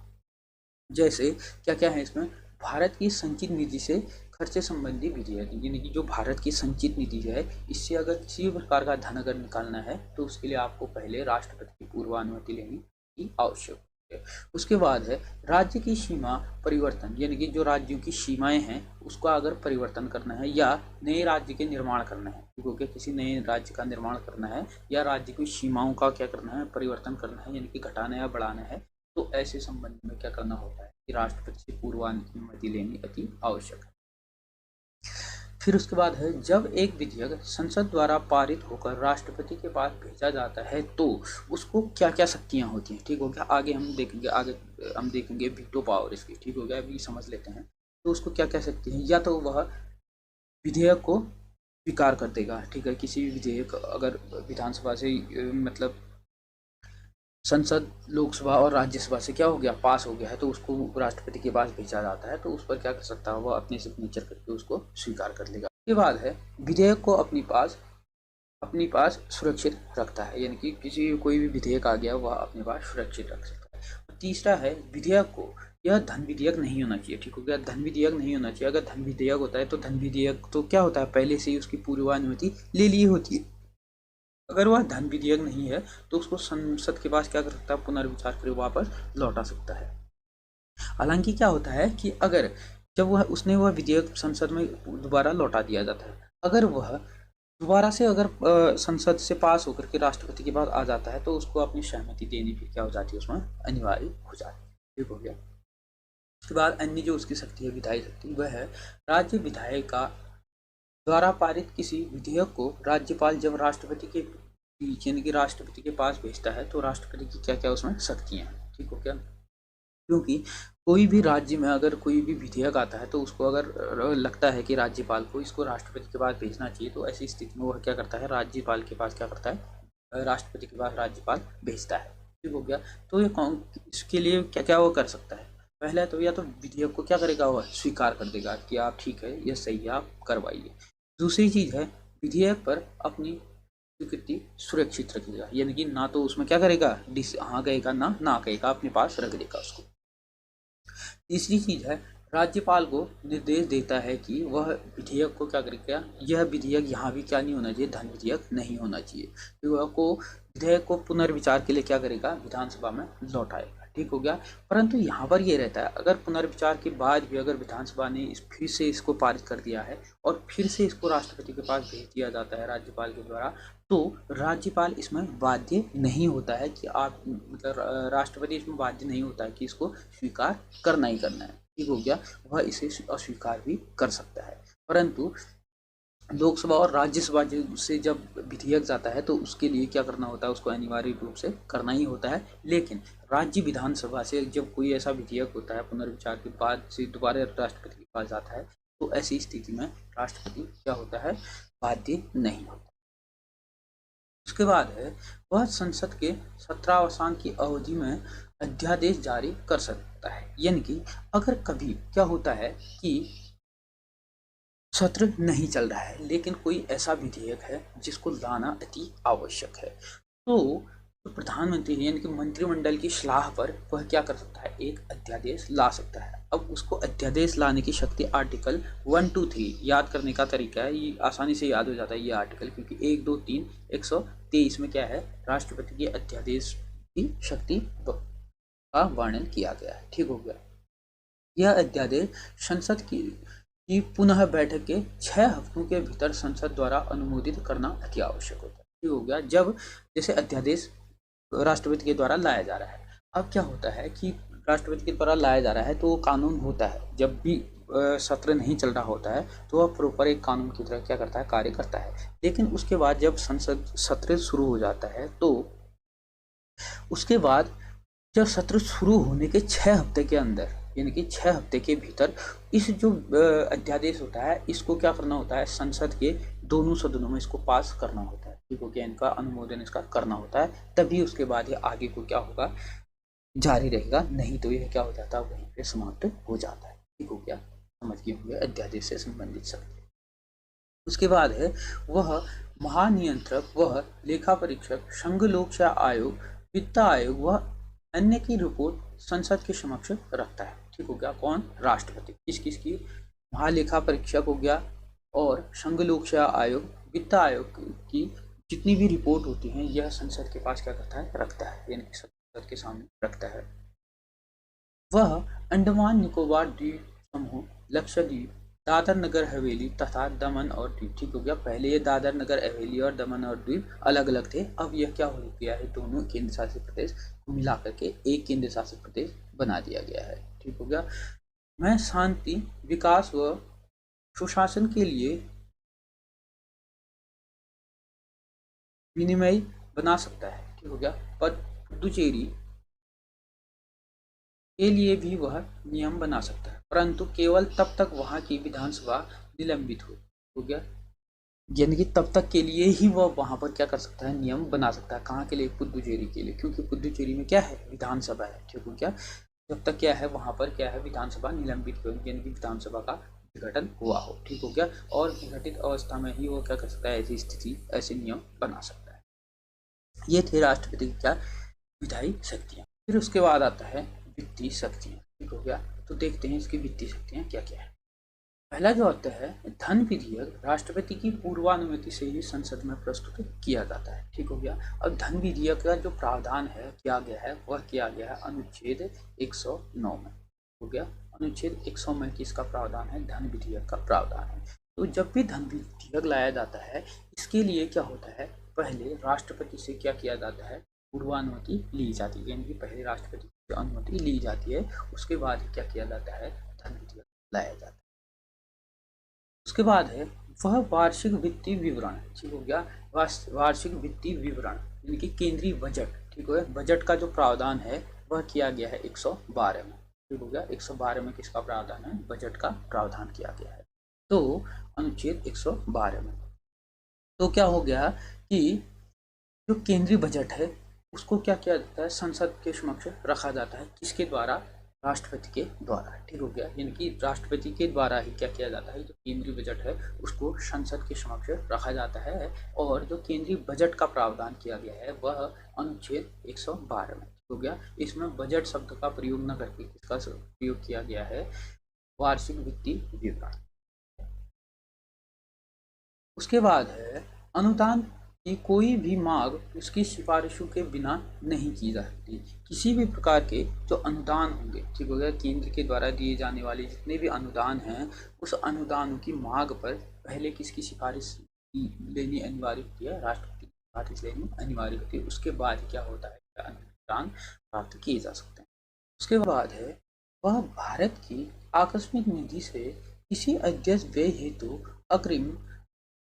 जैसे क्या क्या है इसमें, भारत की संचित निधि से खर्चे संबंधी विधेयक, यानी कि जो भारत की संचित निधि है, इससे अगर किसी भी प्रकार का धन अगर निकालना है तो उसके लिए आपको पहले राष्ट्रपति की पूर्वानुमति लेनी की आवश्यक है। उसके बाद है राज्य की सीमा परिवर्तन, यानी कि जो राज्यों की सीमाएं हैं उसका अगर परिवर्तन करना है या नए राज्य के निर्माण करना है, क्योंकि किसी नए राज्य का निर्माण करना है या राज्य की सीमाओं का क्या करना है, परिवर्तन करना है, यानी कि घटाना या बढ़ाना है, तो ऐसे संबंध में क्या करना होता है कि राष्ट्रपति से पूर्वानुमति लेनी अति आवश्यक है। फिर उसके बाद है जब एक विधेयक संसद द्वारा पारित होकर राष्ट्रपति के पास भेजा जाता है तो उसको क्या क्या शक्तियां होती हैं, ठीक हो गया। आगे हम देखेंगे वीटो पावर इसकी, ठीक हो गया। अभी समझ लेते हैं तो उसको क्या क्या शक्ति है, या तो वह विधेयक को स्वीकार कर देगा, ठीक है, किसी भी विधेयक अगर विधानसभा से मतलब संसद, लोकसभा और राज्यसभा से क्या हो गया, पास हो गया है, तो उसको राष्ट्रपति के पास भेजा जाता है, तो उस पर क्या कर सकता है, वह अपने सिग्नेचर करके उसको स्वीकार कर लेगा। उसके बाद है विधेयक को अपनी पास सुरक्षित रखता है, यानी कि कोई भी विधेयक आ गया वह अपने पास सुरक्षित रख सकता है। तीसरा है विधेयक को, यह धन विधेयक नहीं होना चाहिए, ठीक हो गया, धन विधेयक नहीं होना चाहिए। अगर धन विधेयक होता है तो धन विधेयक तो क्या होता है, पहले से ही उसकी पूर्वानुमति ले ली होती है। अगर वह धन विधेयक नहीं है तो उसको संसद के पास क्या कर सकता है, पुनर्विचार कर वापस लौटा सकता है। हालांकि क्या होता है कि अगर जब वह विधेयक संसद में दोबारा लौटा दिया जाता है। अगर वह दोबारा से अगर संसद से पास होकर के राष्ट्रपति के पास आ जाता है तो उसको अपनी सहमति देनी भी क्या हो जाती है, उसमें अनिवार्य हो जाती है। ठीक हो गया। उसके बाद अन्य जो उसकी शक्ति है, विधायी शक्ति, वह है राज्य विधायिका द्वारा पारित किसी विधेयक को राज्यपाल जब राष्ट्रपति के बीच यानी कि राष्ट्रपति के पास भेजता है तो राष्ट्रपति की क्या क्या उसमें शक्तियां हैं। ठीक हो क्या। क्योंकि कोई भी राज्य में अगर कोई भी विधेयक आता है तो उसको अगर लगता है कि राज्यपाल को इसको राष्ट्रपति के पास भेजना चाहिए तो ऐसी स्थिति में वह क्या करता है, राज्यपाल के पास क्या करता है, राष्ट्रपति के पास राज्यपाल भेजता है। ठीक हो गया। तो ये कौन इसके लिए क्या क्या वो कर सकता है, पहला तो या तो विधेयक को क्या करेगा, वह स्वीकार कर देगा कि आप ठीक है, यह सही है, आप करवाइए। दूसरी चीज़ है विधेयक पर अपनी स्वीकृति सुरक्षित रखेगा, यानी कि ना तो उसमें क्या करेगा, हाँ कहेगा ना कहेगा, अपने पास रख देगा उसको। तीसरी चीज है राज्यपाल को निर्देश देता है कि वह विधेयक को क्या करेगा, यह विधेयक यहाँ भी क्या नहीं होना चाहिए, धन विधेयक नहीं होना चाहिए, तो वह को विधेयक को पुनर्विचार के लिए क्या करेगा, विधानसभा में लौटाएगा। ठीक हो गया। परंतु यहाँ पर यह रहता है अगर पुनर्विचार के बाद भी अगर विधानसभा ने फिर से इसको पारित कर दिया है और फिर से इसको राष्ट्रपति के पास भेज दिया जाता है राज्यपाल के द्वारा, तो राज्यपाल इसमें बाध्य नहीं होता है कि आप मतलब राष्ट्रपति इसमें बाध्य नहीं होता है कि इसको स्वीकार करना ही करना है। ठीक हो गया। वह इसे अस्वीकार भी कर सकता है। परंतु लोकसभा और राज्यसभा से जब विधेयक जाता है तो उसके लिए क्या करना होता है, उसको अनिवार्य रूप से करना ही होता है। लेकिन राज्य विधानसभा से जब कोई ऐसा विधेयक होता है पुनर्विचार के बाद से दोबारा राष्ट्रपति के पास जाता है तो ऐसी स्थिति में राष्ट्रपति क्या होता है, बाध्य नहीं होता। उसके बाद है वह संसद के सत्रावसान की अवधि में अध्यादेश जारी कर सकता है। यानी कि अगर कभी क्या होता है कि सत्र नहीं चल रहा है लेकिन कोई ऐसा विधेयक है जिसको लाना अति आवश्यक है, तो प्रधानमंत्री यानी कि मंत्रिमंडल की सलाह पर वह क्या कर सकता है, एक अध्यादेश ला सकता है। अब उसको अध्यादेश लाने की शक्ति आर्टिकल 123 याद करने का तरीका है, ये आसानी से याद हो जाता है ये आर्टिकल, क्योंकि 1, 2, 3, 123 में क्या है, राष्ट्रपति के अध्यादेश की शक्ति का वर्णन किया गया है। ठीक हो गया। यह अध्यादेश संसद की पुनः बैठक के 6 हफ्तों के भीतर संसद द्वारा अनुमोदित करना अति आवश्यक होता है। ठीक हो गया। जब जैसे अध्यादेश राष्ट्रपति के द्वारा लाया जा रहा है, अब क्या होता है कि राष्ट्रपति के द्वारा लाया जा रहा है तो वो कानून होता है, जब भी सत्र नहीं चल रहा होता है तो वह प्रॉपर एक कानून की तरह क्या करता है, कार्य करता है। लेकिन उसके बाद जब संसद सत्र शुरू हो जाता है तो उसके बाद जब सत्र शुरू होने के 6 हफ्ते के अंदर यानी कि 6 हफ्ते के भीतर इस जो अध्यादेश होता है इसको क्या करना होता है, संसद के दोनों सदनों में इसको पास करना होता है। ठीक हो गया। इनका अनुमोदन इसका करना होता है, तभी उसके बाद ये आगे को क्या होगा, जारी रहेगा, नहीं तो यह क्या हो जाता है, वहीं पे समाप्त हो जाता है। ठीक हो गया। समझ गए होंगे अध्यादेश से संबंधित शब्द। उसके बाद है वह महानियंत्रक, वह लेखा परीक्षक, संघ लोक सेवा आयोग, वित्त आयोग व अन्य की रिपोर्ट संसद के समक्ष रखता है। ठीक हो गया। कौन, राष्ट्रपति। किस किस की, महालेखा परीक्षक हो गया और संघ लोक सेवा आयोग, वित्त आयोग की जितनी भी रिपोर्ट होती हैं यह संसद के पास क्या करता है, रखता है, यानी कि संसद के सामने रखता है। वह अंडमान निकोबार द्वीप समूह, लक्षद्वीप, दादर नगर हवेली तथा दमन और द्वीप। ठीक हो गया। पहले ये दादर नगर हवेली और दमन और द्वीप अलग अलग थे, अब यह क्या हो गया है, दोनों केंद्र शासित प्रदेश को मिला करके एक केंद्र शासित प्रदेश बना दिया गया है। ठीक हो गया। मैं शांति, विकास व सुशासन के लिए विनिमय बना सकता है। ठीक हो गया। पर पुडुचेरी के लिए भी वह नियम बना सकता है, परंतु केवल तब तक वहां की विधानसभा निलंबित हो गया, यानी कि तब तक के लिए ही वह वहां पर क्या कर सकता है, नियम बना सकता है। कहाँ के लिए, पुडुचेरी के लिए, क्योंकि पुडुचेरी में क्या है, विधानसभा है। ठीक हो गया। जब तक क्या है वहां पर क्या है, विधानसभा निलंबित हो, यानी कि विधानसभा का विघटन हुआ हो। ठीक हो गया। और विघटित अवस्था में ही वो क्या कर सकता है, ऐसी स्थिति ऐसे नियम बना सकता है। ये थे राष्ट्रपति की क्या विधायी शक्तियां। फिर उसके बाद आता है वित्तीय शक्तियां। ठीक हो गया। तो देखते हैं इसकी वित्तीय शक्तियां क्या क्या है। पहला जो आता है धन विधेयक, राष्ट्रपति की पूर्वानुमति से ही संसद में प्रस्तुत किया जाता है। ठीक हो गया। अब धन विधेयक का जो प्रावधान है किया गया है वह किया गया है अनुच्छेद 109 में। हो गया। अनुच्छेद 100 में किसका प्रावधान है? धन विधेयक का प्रावधान है। तो जब भी धन विधेयक लाया जाता है, इसके लिए क्या होता है, पहले राष्ट्रपति से क्या किया जाता है? पूर्वानुमति ली जाती है, यानी कि पहले राष्ट्रपति से अनुमति ली जाती है, उसके बाद क्या किया जाता है? धन विधेयक लाया जाता है। उसके बाद है वह वार्षिक वित्तीय विवरण, ठीक हो गया, वार्षिक वित्तीय विवरण यानी कि केंद्रीय बजट, ठीक हो गया, बजट का जो प्रावधान है वह किया गया है 112 में, ठीक हो गया, 112 में किसका प्रावधान है? बजट का प्रावधान किया गया है, तो अनुच्छेद 112 में। तो क्या हो गया कि जो केंद्रीय बजट है उसको क्या किया जाता है? संसद के समक्ष रखा जाता है, किसके द्वारा? राष्ट्रपति के द्वारा, ठीक हो गया, यानी कि राष्ट्रपति के द्वारा ही क्या किया जाता है? जो केंद्रीय बजट है उसको संसद के समक्ष रखा जाता है, और जो केंद्रीय बजट का प्रावधान किया गया है वह अनुच्छेद 112 में, ठीक हो गया। इसमें बजट शब्द का प्रयोग न करके किसका प्रयोग किया गया है? वार्षिक वित्तीय विवरण। उसके बाद है अनुदान की कोई भी मांग उसकी सिफारिशों के बिना नहीं की जा सकती। किसी भी प्रकार के जो अनुदान होंगे, ठीक हो गया, केंद्र के द्वारा दिए जाने वाले जितने भी अनुदान हैं, उस अनुदानों की मांग पर पहले किसकी सिफारिश लेनी अनिवार्य होती है? राष्ट्रपति की सिफारिश लेनी अनिवार्य होती है, उसके बाद क्या होता है? अनुदान प्राप्त किए जा सकते हैं। उसके बाद है वह भारत की आकस्मिक निधि से किसी अध्यक्ष व्यय हेतु अग्रिम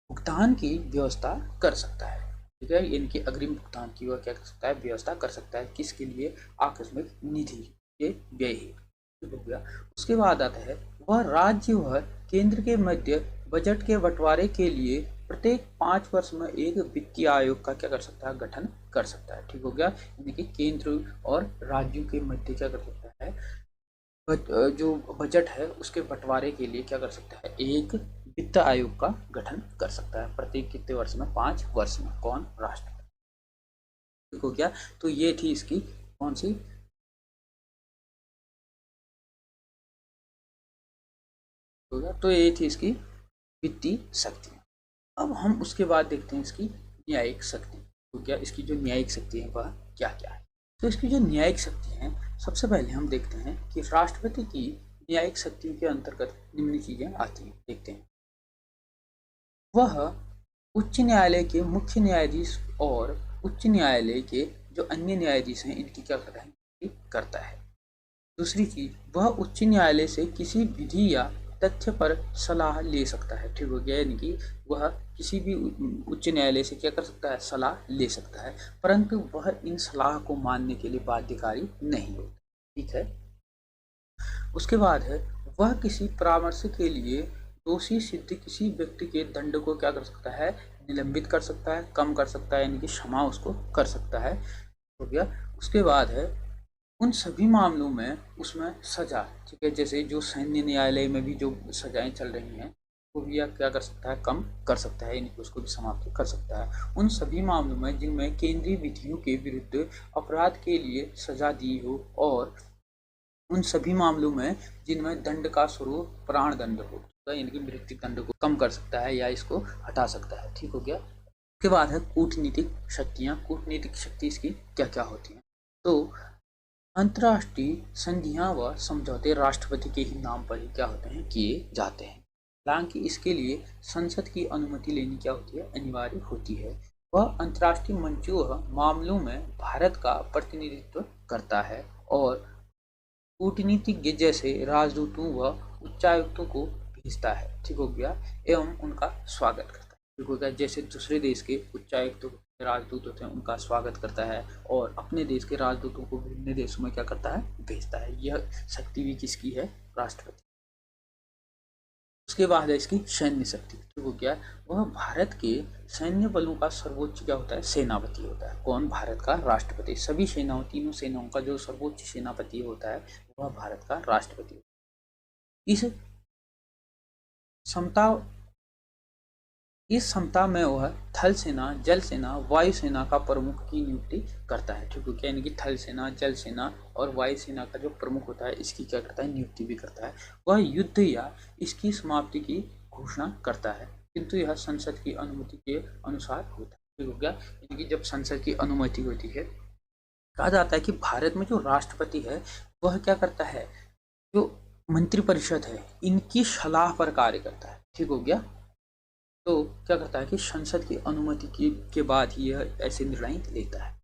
भुगतान की व्यवस्था कर सकता है, ठीक है, इनके अग्रिम भुगतान की वह क्या कर सकता है? व्यवस्था कर सकता है, किसके लिए? आकस्मिक निधि के व्यय हेतु, हो गया। उसके बाद आता है वह राज्य व केंद्र के मध्य बजट के बंटवारे के लिए प्रत्येक 5 वर्ष में एक वित्तीय आयोग का क्या कर सकता है? गठन कर सकता है, ठीक हो गया, यानी कि केंद्र और राज्यों के मध्य क्या कर सकता है? जो बजट है उसके बंटवारे के लिए क्या कर सकता है? एक वित्त आयोग का गठन कर सकता है, प्रत्येक कितने वर्ष में? 5 वर्ष में। कौन? राष्ट्रपति, ठीक हो गया। तो ये थी इसकी कौन सी? हो गया, तो ये थी इसकी वित्तीय शक्ति। अब हम उसके बाद देखते हैं इसकी न्यायिक शक्ति, तो क्या इसकी जो न्यायिक शक्ति है वह क्या क्या है? तो इसकी जो न्यायिक शक्ति है, सबसे पहले हम देखते हैं कि राष्ट्रपति की न्यायिक शक्ति के अंतर्गत निम्न चीजें आती हैं, देखते हैं। वह उच्च न्यायालय के मुख्य न्यायाधीश और उच्च न्यायालय के जो अन्य न्यायाधीश हैं इनकी क्या करता है। दूसरी चीज, वह उच्च न्यायालय से किसी विधि या तथ्य पर सलाह ले सकता है, ठीक हो गया, यानी कि वह किसी भी उच्च न्यायालय से क्या कर सकता है? सलाह ले सकता है, परंतु वह इन सलाह को मानने के लिए बाध्यकारी नहीं होता, ठीक है। उसके बाद है वह किसी परामर्श के लिए दोषी सिद्ध किसी व्यक्ति के दंड को क्या कर सकता है? निलंबित कर सकता है, कम कर सकता है, यानी कि क्षमा उसको कर सकता है, हो गया। उसके बाद है उन सभी मामलों में उसमें सजा, ठीक है, जैसे जो सैन्य न्यायालय में भी जो सजाएं चल रही हैं वो भी क्या कर सकता है? कम कर सकता है, यानी कि उसको भी समाप्त कर सकता है। उन सभी मामलों में जिनमें केंद्रीय विधियों के विरुद्ध अपराध के लिए सजा दी हो, और उन सभी मामलों में जिनमें दंड का स्वरूप प्राण दंड हो, यानी कि मृत्यु दंड को कम कर सकता है या इसको हटा सकता है, ठीक हो गया। उसके बाद है कूटनीतिक शक्तियाँ। कूटनीतिक शक्ति इसकी क्या क्या होती हैं? तो अंतर्राष्ट्रीय संधियां व समझौते राष्ट्रपति के ही नाम पर ही क्या होते हैं? किए जाते हैं। हालांकि इसके लिए संसद की अनुमति लेनी क्या होती है? अनिवार्य होती है। वह अंतर्राष्ट्रीय मंचों व मामलों में भारत का प्रतिनिधित्व करता है और कूटनीतिज्ञ जैसे राजदूतों व उच्चायुक्तों को भेजता है, ठीक हो गया, एवं उनका स्वागत करता है, ठीक हो गया, जैसे दूसरे देश के उच्चायुक्त राजदूत होते हैं उनका स्वागत करता है, और अपने देश के राजदूतों को विभिन्न देशों में क्या करता है? भेजता है। यह शक्ति भी किसकी है? राष्ट्रपति। उसके बाद है इसकी सैन्य शक्ति, ठीक हो गया, वह भारत के सैन्य बलों का सर्वोच्च क्या होता है? सेनापति होता है। कौन? भारत का राष्ट्रपति। सभी सेनाओं, तीनों सेनाओं का जो सर्वोच्च सेनापति होता है वह भारत का राष्ट्रपति। इस समता में वह थल सेना, जल सेना, वायु सेना का प्रमुख की नियुक्ति करता है, ठीक है, यानी कि थल सेना, जल सेना और वायु सेना का जो प्रमुख होता है इसकी क्या करता है? नियुक्ति भी करता है। वह युद्ध या इसकी समाप्ति की घोषणा करता है, किंतु यह संसद की अनुमति के अनुसार होता है, ठीक हो गया, यानी कि जब संसद की अनुमति होती है, कहा जाता है कि भारत में जो राष्ट्रपति है वह क्या करता है? जो मंत्रिपरिषद है इनकी सलाह पर कार्य करता है। ठीक हो गया। तो क्या करता है कि संसद की अनुमति के बाद ही यह ऐसे निर्णय लेता है।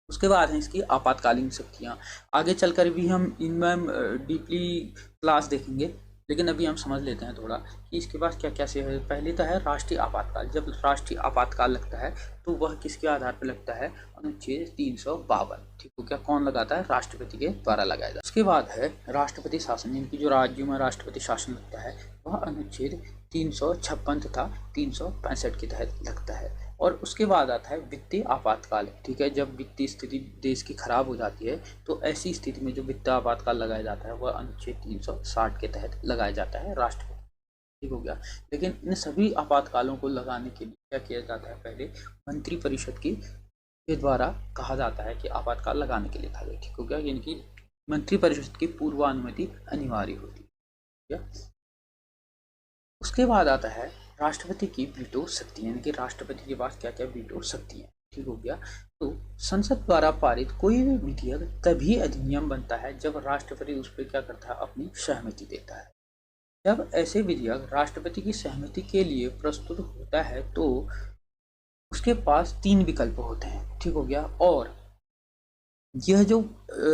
उसके बाद है इसकी आपातकालीन शक्तियाँ। आगे चलकर भी हम इनमें डीपली क्लास देखेंगे, लेकिन अभी हम समझ लेते हैं थोड़ा कि इसके पास क्या क्या से है। पहले तो है राष्ट्रीय आपातकाल। जब राष्ट्रीय आपातकाल लगता है तो वह किसके आधार पर लगता है? अनुच्छेद 352। ठीक हो क्या? कौन लगाता है? राष्ट्रपति के द्वारा लगाया जाता है। उसके बाद है राष्ट्रपति शासन, यानी कि जो राज्यों में राष्ट्रपति शासन लगता है वह अनुच्छेद 356 तथा 365 के तहत लगता है। और उसके बाद आता है वित्तीय आपातकाल। ठीक है, जब वित्तीय स्थिति देश की खराब हो जाती है तो ऐसी स्थिति में जो वित्तीय आपातकाल लगाया जाता है वह अनुच्छेद 360 के तहत लगाया जाता है राष्ट्रपति। ठीक हो गया। लेकिन इन सभी आपातकालों को लगाने के लिए क्या किया जाता है? पहले मंत्रिपरिषद के द्वारा कहा जाता है कि आपातकाल लगाने के लिए था। ठीक हो गया, यानी कि मंत्रिपरिषद की पूर्वानुमति अनिवार्य होती है। उसके बाद आता है राष्ट्रपति की वीटो शक्ति, यानी कि राष्ट्रपति के पास क्या क्या वीटो शक्ति है। ठीक हो गया। तो संसद द्वारा पारित कोई भी विधेयक तभी अधिनियम बनता है जब राष्ट्रपति उस पर क्या करता है? अपनी सहमति देता है। जब ऐसे विधेयक राष्ट्रपति की सहमति के लिए प्रस्तुत होता है तो उसके पास 3 विकल्प होते हैं। ठीक हो गया। और यह जो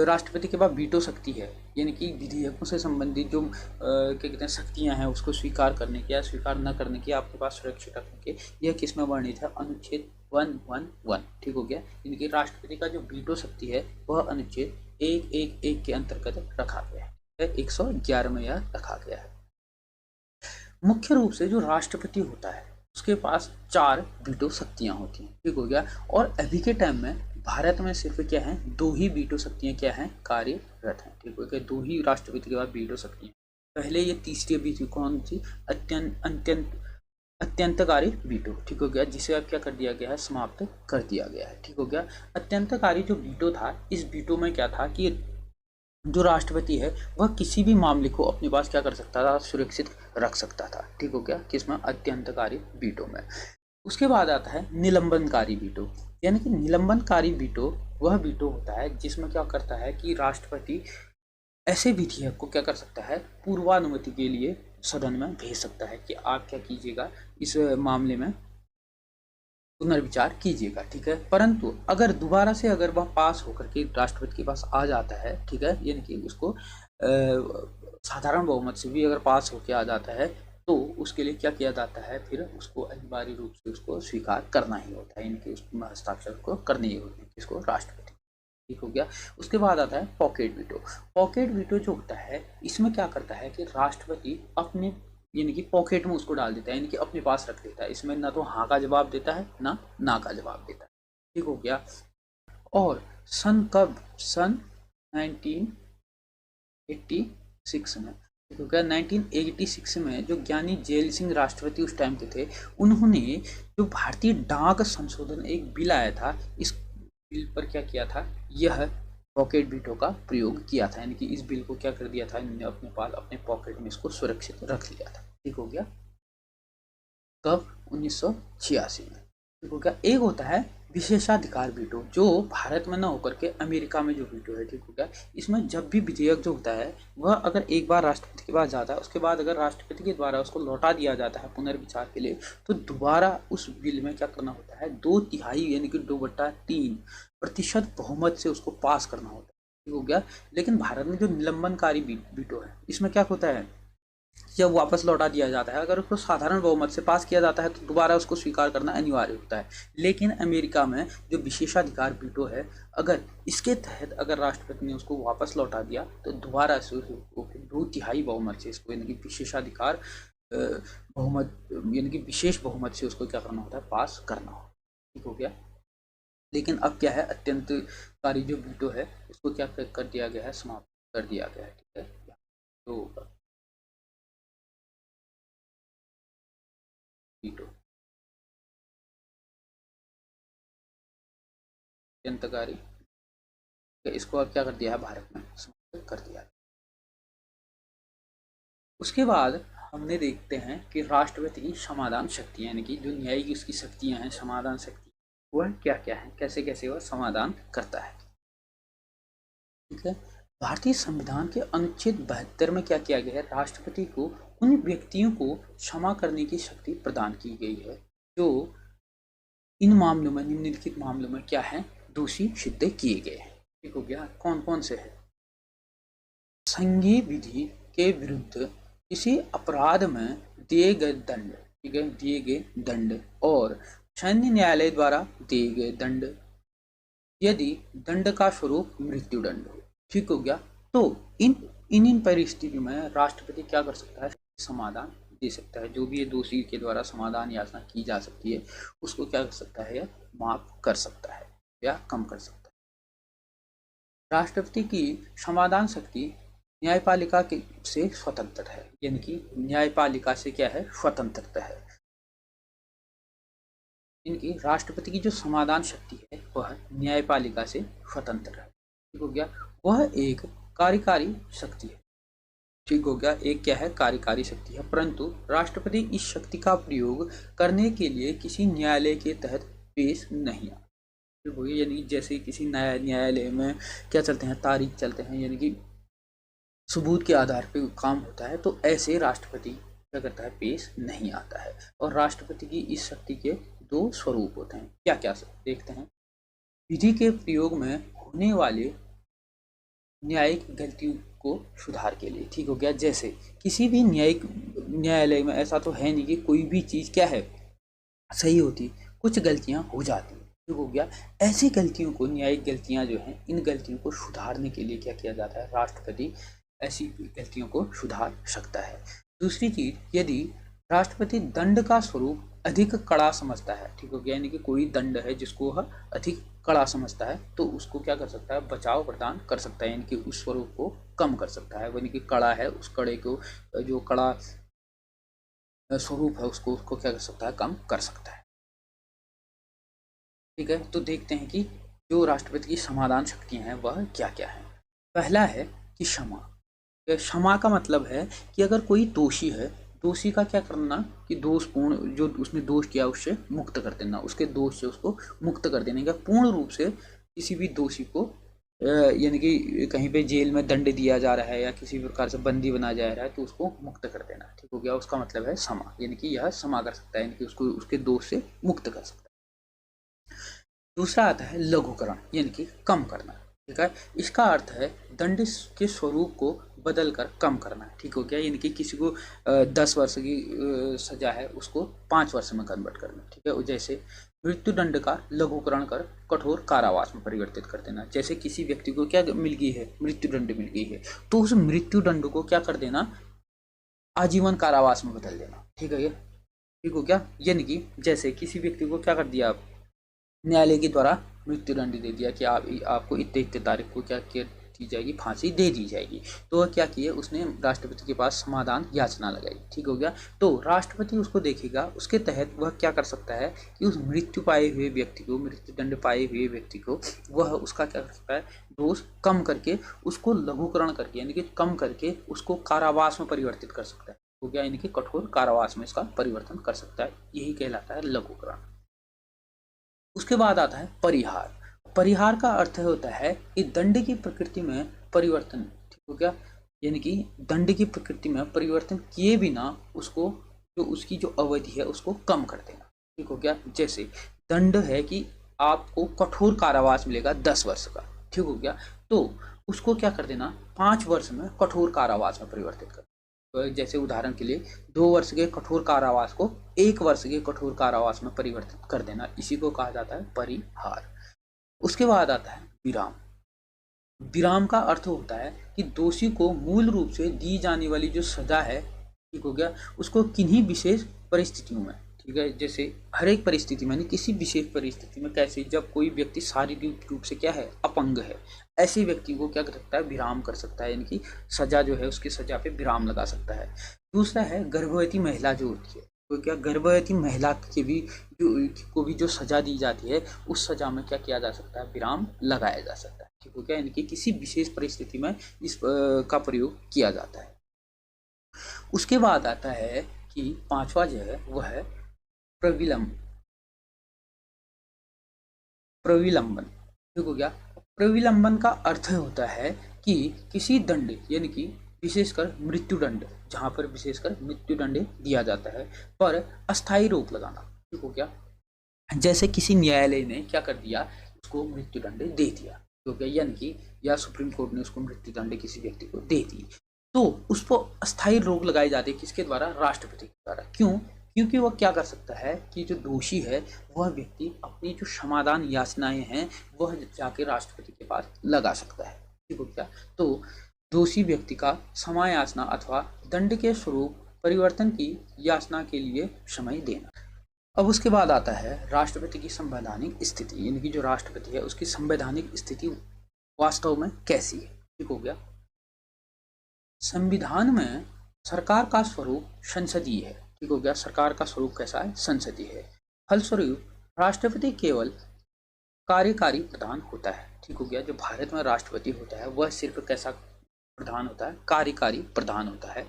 राष्ट्रपति के पास वीटो शक्ति है, यानी कि विधेयकों से संबंधित जो क्या कहते हैं शक्तियां हैं उसको स्वीकार करने की या स्वीकार न करने की आपके पास सुरक्षित रखने के, यह किस में वर्णित है? अनुच्छेद 111। ठीक हो गया। यानी कि राष्ट्रपति का जो वीटो शक्ति है वह अनुच्छेद 111 के अंतर्गत रखा गया है। 111 में यह रखा गया है। मुख्य रूप से जो राष्ट्रपति होता है उसके पास 4 वीटो शक्तियां होती हैं। ठीक हो गया। और अभी के टाइम में भारत में सिर्फ क्या है? 2 ही वीटो शक्तियां क्या हैं? कार्यरत हैं। ठीक हो गया। 2 ही राष्ट्रपति के पास वीटो शक्तियां। पहले ये तीसरी अभी थी, कौन सी? अत्यंतकारी वीटो। ठीक हो गया, जिसे अब क्या कर दिया गया है? समाप्त कर दिया गया है। ठीक हो गया। अत्यंतकारी जो वीटो था, इस वीटो में क्या था कि जो राष्ट्रपति है वह किसी भी मामले को अपने पास क्या कर सकता था? सुरक्षित रख सकता था। ठीक हो गया, किसमें? अत्यंतकारी वीटो में। उसके बाद आता है निलंबनकारी वीटो, यानी कि निलंबनकारी वीटो वह वीटो होता है जिसमें क्या करता है कि राष्ट्रपति ऐसे विधेयक को क्या कर सकता है? पूर्वानुमति के लिए सदन में भेज सकता है कि आप क्या कीजिएगा, इस मामले में पुनर्विचार कीजिएगा। ठीक है। परंतु अगर दोबारा से अगर वह पास होकर के राष्ट्रपति के पास आ जाता है, ठीक है, यानी कि उसको साधारण बहुमत से भी अगर पास होकर आ जाता है तो उसके लिए क्या किया जाता है? फिर उसको अनिवार्य रूप से उसको स्वीकार करना ही होता है, यानी कि उसमें हस्ताक्षर को करने ही होते हैं इसको राष्ट्रपति। ठीक हो गया। उसके बाद आता है पॉकेट वीटो। पॉकेट वीटो जो होता है इसमें क्या करता है कि राष्ट्रपति अपने यानी कि पॉकेट में उसको डाल देता है, यानी कि अपने पास रख लेता है। इसमें ना तो हाँ का जवाब देता है ना का जवाब देता है। ठीक हो गया। और सन कब? सन 1986 में। ठीक हो गया। 1986 में जो ज्ञानी जेल सिंह राष्ट्रपति उस टाइम के थे, उन्होंने जो भारतीय डाक संशोधन एक बिल आया था, इस बिल पर क्या किया था? यह पॉकेट वीटो का प्रयोग किया था, यानी कि इस बिल को क्या कर दिया था? इन्होंने अपने पास अपने पॉकेट में इसको सुरक्षित रख लिया था। ठीक हो गया। कब? 1986 में। ठीक हो गया। एक होता है विशेषाधिकार वीटो, जो भारत में न होकर के अमेरिका में जो वीटो है। ठीक हो गया। इसमें जब भी विधेयक जो होता है वह अगर एक बार राष्ट्रपति के पास जाता है, उसके बाद अगर राष्ट्रपति के द्वारा उसको लौटा दिया जाता है पुनर्विचार के लिए, तो दोबारा उस बिल में क्या करना होता है? 2/3 यानी कि 2/3% बहुमत से उसको पास करना होता है। ठीक हो गया। लेकिन भारत में जो निलंबनकारी वीटो है, इसमें क्या होता है? जब वापस लौटा दिया जाता है, अगर उसको साधारण बहुमत से पास किया जाता है तो दोबारा उसको स्वीकार करना अनिवार्य होता है। लेकिन अमेरिका में जो विशेषाधिकार वीटो है, अगर इसके तहत अगर राष्ट्रपति ने उसको वापस लौटा दिया तो दोबारा से उसको 2/3 बहुमत से इसको, यानी कि विशेषाधिकार बहुमत यानी कि विशेष बहुमत से उसको क्या करना होता है? पास करना होता है। ठीक हो गया। लेकिन अब क्या है? अत्यंतकारी जो वीटो है उसको क्या कर दिया गया है? समाप्त कर दिया गया है। ठीक है। तो वीटो अत्यंतकारी, इसको अब क्या कर दिया है? भारत में समाप्त कर दिया है। उसके बाद हमने देखते हैं कि राष्ट्रपति की समाधान शक्ति, यानी कि जो न्यायिक उसकी शक्तियां हैं, समाधान शक्ति, वह क्या क्या है, कैसे कैसे वह समाधान करता है। ठीक है। भारतीय संविधान के अनुच्छेद 72 में क्या किया गया है, राष्ट्रपति को उन व्यक्तियों को क्षमा करने की शक्ति प्रदान की गई है जो इन मामलों में, निम्नलिखित मामलों में क्या है, दोषी सिद्ध किए गए हैं। ठीक हो गया। कौन कौन से है? संघीय विधि के विरुद्ध किसी अपराध में दिए गए दंड, ठीक है, दिए गए दंड और सैन्य न्यायालय द्वारा दिए गए दंड, यदि दंड का स्वरूप मृत्यु दंड हो। ठीक हो गया। तो इन परिस्थितियों में राष्ट्रपति क्या कर सकता है, समाधान दे सकता है। जो भी ये दोषी के द्वारा समाधान याचना की जा सकती है उसको क्या कर सकता है, या माफ कर सकता है या कम कर सकता है। राष्ट्रपति की समाधान शक्ति न्यायपालिका के से स्वतंत्र है, यानी कि न्यायपालिका से क्या है, स्वतंत्रता है। इनकी राष्ट्रपति की जो समाधान शक्ति है वह न्यायपालिका से स्वतंत्र है। ठीक हो गया। वह एक कार्यकारी शक्ति है। ठीक हो गया। एक क्या है, कार्यकारी शक्ति है, परंतु राष्ट्रपति इस शक्ति का प्रयोग करने के लिए किसी न्यायालय के तहत पेश नहीं आता। ठीक हो गया। यानी जैसे किसी न्यायालय में क्या चलते हैं, तारीख चलते हैं, यानी कि सबूत के आधार पर काम होता है, तो ऐसे राष्ट्रपति क्या करता है, पेश नहीं आता है। और राष्ट्रपति की इस शक्ति के दो स्वरूप होते हैं। क्या क्या देखते हैं। विधि के प्रयोग में होने वाले न्यायिक गलतियों को सुधार के लिए। ठीक हो गया। जैसे किसी भी न्यायिक न्यायालय में ऐसा तो है नहीं कि कोई भी चीज़ क्या है, सही होती, कुछ गलतियां हो जाती। ठीक हो गया। ऐसी गलतियों को, न्यायिक गलतियां जो हैं, इन गलतियों को सुधारने के लिए क्या किया जाता है, राष्ट्रपति ऐसी गलतियों को सुधार सकता है। दूसरी चीज, यदि राष्ट्रपति दंड का स्वरूप अधिक कड़ा समझता है, ठीक हो गया, यानी कि कोई दंड है जिसको वह अधिक कड़ा समझता है, तो उसको क्या कर सकता है, बचाव प्रदान कर सकता है, यानी कि उस स्वरूप को कम कर सकता है। यानी कि कड़ा है, उस कड़े को, जो कड़ा स्वरूप है उसको क्या कर सकता है, कम कर सकता है। ठीक है। तो देखते हैं कि जो राष्ट्रपति की समाधान शक्तियां हैं वह क्या क्या है। पहला है कि क्षमा। क्षमा का मतलब है कि अगर कोई दोषी है, दोषी का क्या करना कि दोषपूर्ण, जो उसने दोष किया उससे मुक्त कर देना, उसके दोष से उसको मुक्त कर देने का, पूर्ण रूप से किसी भी दोषी को यानी कि कहीं पे जेल में दंड दिया जा रहा है या किसी प्रकार से बंदी बना जा रहा है तो उसको मुक्त कर देना। ठीक हो गया। उसका मतलब है क्षमा, यानी कि यह क्षमा कर सकता है, यानी कि उसको उसके दोष से मुक्त कर सकता है। दूसरा आता है लघुकरण, यानी कि कम करना। ठीक है। इसका अर्थ है दंड के स्वरूप को बदल कर कम करना। ठीक हो गया। यानी कि किसी को 10 वर्ष की सजा है उसको 5 वर्ष में कन्वर्ट करना। ठीक है। जैसे मृत्यु दंड का लघुकरण कर कठोर कारावास में परिवर्तित कर देना। जैसे किसी व्यक्ति को क्या मिल गई है, मृत्यु दंड मिल गई है, तो उस मृत्यु दंड को क्या कर देना, आजीवन कारावास में बदल देना। ठीक है। ठीक हो गया। यानी कि जैसे किसी व्यक्ति को क्या कर दिया, न्यायालय के द्वारा मृत्यु दंड दे दिया कि आपको इतने इतने तारीख को क्या की जाएगी, फांसी दे दी जाएगी, तो वह क्या किया, उसने राष्ट्रपति के पास समाधान याचना लगाई। ठीक हो गया। तो राष्ट्रपति उसको देखेगा, उसके तहत वह क्या कर सकता है कि उस मृत्यु पाए हुए व्यक्ति को, मृत्यु दंड पाए हुए व्यक्ति को, वह उसका क्या कर सकता है, दोष कम करके उसको लघुकरण करके, यानी कि कम करके उसको कारावास में परिवर्तित कर सकता है। हो गया। यानी कि कठोर कारावास में इसका परिवर्तन कर सकता है। यही कहलाता है लघुकरण। उसके बाद आता है परिहार। परिहार का अर्थ होता है कि दंड की प्रकृति में परिवर्तन। ठीक हो गया। यानी कि दंड की प्रकृति में परिवर्तन किए बिना उसको, जो उसकी जो अवधि है उसको कम कर देना। ठीक हो गया। जैसे दंड है कि आपको कठोर कारावास मिलेगा 10 वर्ष का। ठीक हो गया। तो उसको क्या कर देना, 5 वर्ष में कठोर कारावास में परिवर्तित कर। जैसे उदाहरण के लिए 2 वर्ष के कठोर कारावास को 1 वर्ष के कठोर कारावास में परिवर्तित कर देना, इसी को कहा जाता है परिहार। उसके बाद आता है विराम। विराम का अर्थ होता है कि दोषी को मूल रूप से दी जाने वाली जो सजा है, ठीक हो गया, उसको किन्हीं विशेष परिस्थितियों में, ठीक है, जैसे हर एक परिस्थिति में नहीं, किसी विशेष परिस्थिति में, कैसे, जब कोई व्यक्ति शारीरिक रूप से क्या है, अपंग है, ऐसे व्यक्ति को क्या कर सकता है, विराम कर सकता है, यानी कि सजा जो है उसकी सजा पे विराम लगा सकता है। दूसरा है गर्भवती महिला जो होती है, तो क्या गर्भवती महिला के भी को भी जो सजा दी जाती है उस सजा में क्या किया जा सकता है, विराम लगाया जा सकता है। ठीक है। क्या, यानी कि किसी विशेष परिस्थिति में इस का प्रयोग किया जाता है। उसके बाद आता है कि 5वां जो है वह है प्रविलंबन। ठीक हो गया। प्रविलंबन का अर्थ होता है कि किसी दंड यानी कि विशेषकर मृत्युदंड, जहाँ पर विशेषकर मृत्युदंड दिया जाता है, पर अस्थायी रोक लगाना। ठीक हो गया, जैसे किसी न्यायालय ने क्या कर दिया, उसको मृत्युदंड दे दिया, ठीक हो गया, यानी कि या सुप्रीम कोर्ट ने उसको मृत्युदंड किसी व्यक्ति को दे दी, तो उस पर अस्थायी रोक लगाई जाती है, किसके द्वारा, राष्ट्रपति के द्वारा। क्यों? क्योंकि वह क्या कर सकता है कि जो दोषी है वह व्यक्ति अपनी जो समाधान याचनाएं हैं वह जाके राष्ट्रपति के पास लगा सकता है। ठीक हो गया, तो दोषी व्यक्ति का क्षमा याचना अथवा दंड के स्वरूप परिवर्तन की याचना के लिए समय देना। अब उसके बाद आता है राष्ट्रपति की संवैधानिक स्थिति, यानी कि जो राष्ट्रपति है उसकी संवैधानिक स्थिति वास्तव में कैसी है। ठीक हो गया, संविधान में सरकार का स्वरूप संसदीय है। ठीक हो गया, सरकार का स्वरूप कैसा है, संसदीय है। फलस्वरूप राष्ट्रपति केवल कार्यकारी प्रधान होता है। ठीक हो गया, जो भारत में राष्ट्रपति होता है वह सिर्फ कैसा प्रधान होता है, कार्यकारी प्रधान होता है।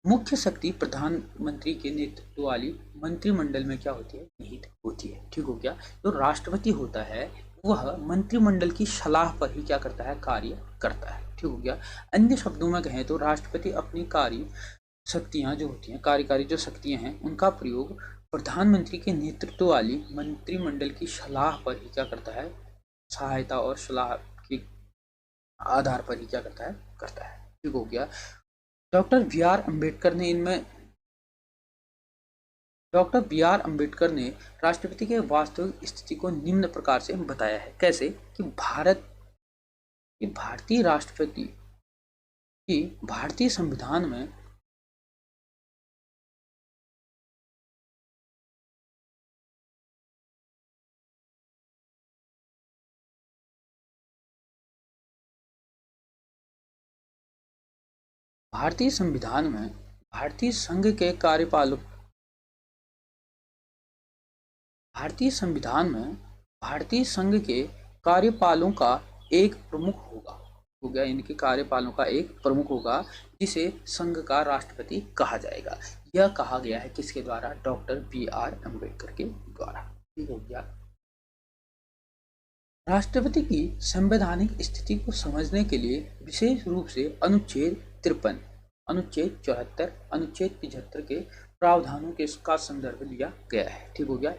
मुख्य शक्ति प्रधानमंत्री के नेतृत्व वाली मंत्रिमंडल में क्या होती है, निहित होती है। ठीक हो गया, जो राष्ट्रपति होता है वह मंत्रिमंडल की सलाह पर ही क्या करता है, कार्य करता है। ठीक हो गया, अन्य शब्दों में कहें तो राष्ट्रपति अपनी कार्य शक्तियां जो होती हैं, कार्यकारी जो शक्तियां हैं, उनका प्रयोग प्रधानमंत्री के नेतृत्व वाली मंत्रिमंडल की सलाह पर ही क्या करता है, सहायता और सलाह के आधार पर ही क्या करता है। ठीक हो गया, डॉक्टर बी आर अम्बेडकर ने राष्ट्रपति के वास्तविक स्थिति को निम्न प्रकार से बताया है। कैसे? कि भारतीय राष्ट्रपति की भारतीय संविधान में भारतीय संविधान में भारतीय संघ के कार्यपालों का एक प्रमुख हो गया, यानी कि कार्यपालों का एक प्रमुख होगा जिसे संघ का राष्ट्रपति कहा जाएगा। यह कहा गया है किसके द्वारा, डॉक्टर बी आर अम्बेडकर के द्वारा। ठीक हो गया, राष्ट्रपति की संवैधानिक स्थिति को समझने के लिए विशेष रूप से अनुच्छेद 53, अनुच्छेद 74, अनुच्छेद 75 के प्रावधानों के का संदर्भ लिया गया है। ठीक हो गया,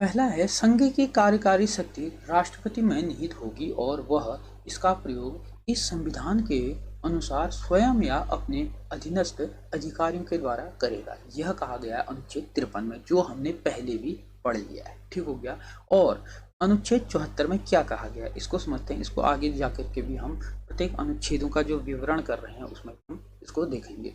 पहला है संघ की कार्यकारी शक्ति राष्ट्रपति में निहित होगी और वह इसका प्रयोग इस संविधान के अनुसार स्वयं या अपने अधीनस्थ अधिकारियों के द्वारा करेगा। यह कहा गया है अनुच्छेद 53 में, जो हमने पहले भी पढ़ लिया है। ठीक हो गया, और अनुच्छेद 74 में क्या कहा गया है इसको समझते हैं। इसको आगे जाकर के भी हम प्रत्येक अनुच्छेदों का जो विवरण कर रहे हैं उसमें हम इसको देखेंगे।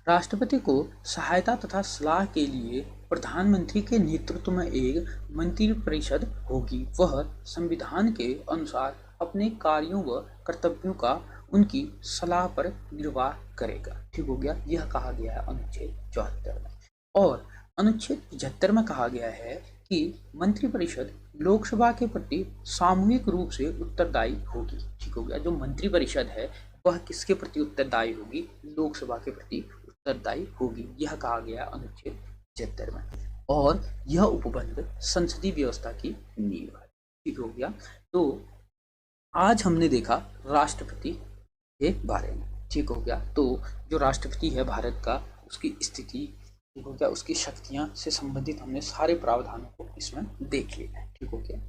राष्ट्रपति को सहायता तथा सलाह के लिए प्रधानमंत्री के नेतृत्व में एक मंत्रिपरिषद होगी। वह संविधान के अनुसार अपने कार्यों व कर्तव्यों का उनकी सलाह पर निर्वाह करेगा। ठीक हो गया, यह कहा गया है अनुच्छेद 74 में। और अनुच्छेद 75 में कहा गया है कि मंत्रिपरिषद लोकसभा के प्रति सामूहिक रूप से उत्तरदायी होगी। ठीक हो गया, जो मंत्रिपरिषद है वह किसके प्रति उत्तरदायी होगी, लोकसभा के प्रति उत्तरदायी होगी। यह कहा गया अनुच्छेद 75 में, और यह उपबंध संसदीय व्यवस्था की नींव है। ठीक हो गया, तो आज हमने देखा राष्ट्रपति के बारे में। ठीक हो गया, तो जो राष्ट्रपति है भारत का, उसकी स्थिति, ठीक हो गया, उसकी शक्तियां से संबंधित हमने सारे प्रावधानों को इसमें देख लिया है। ठीक हो गया।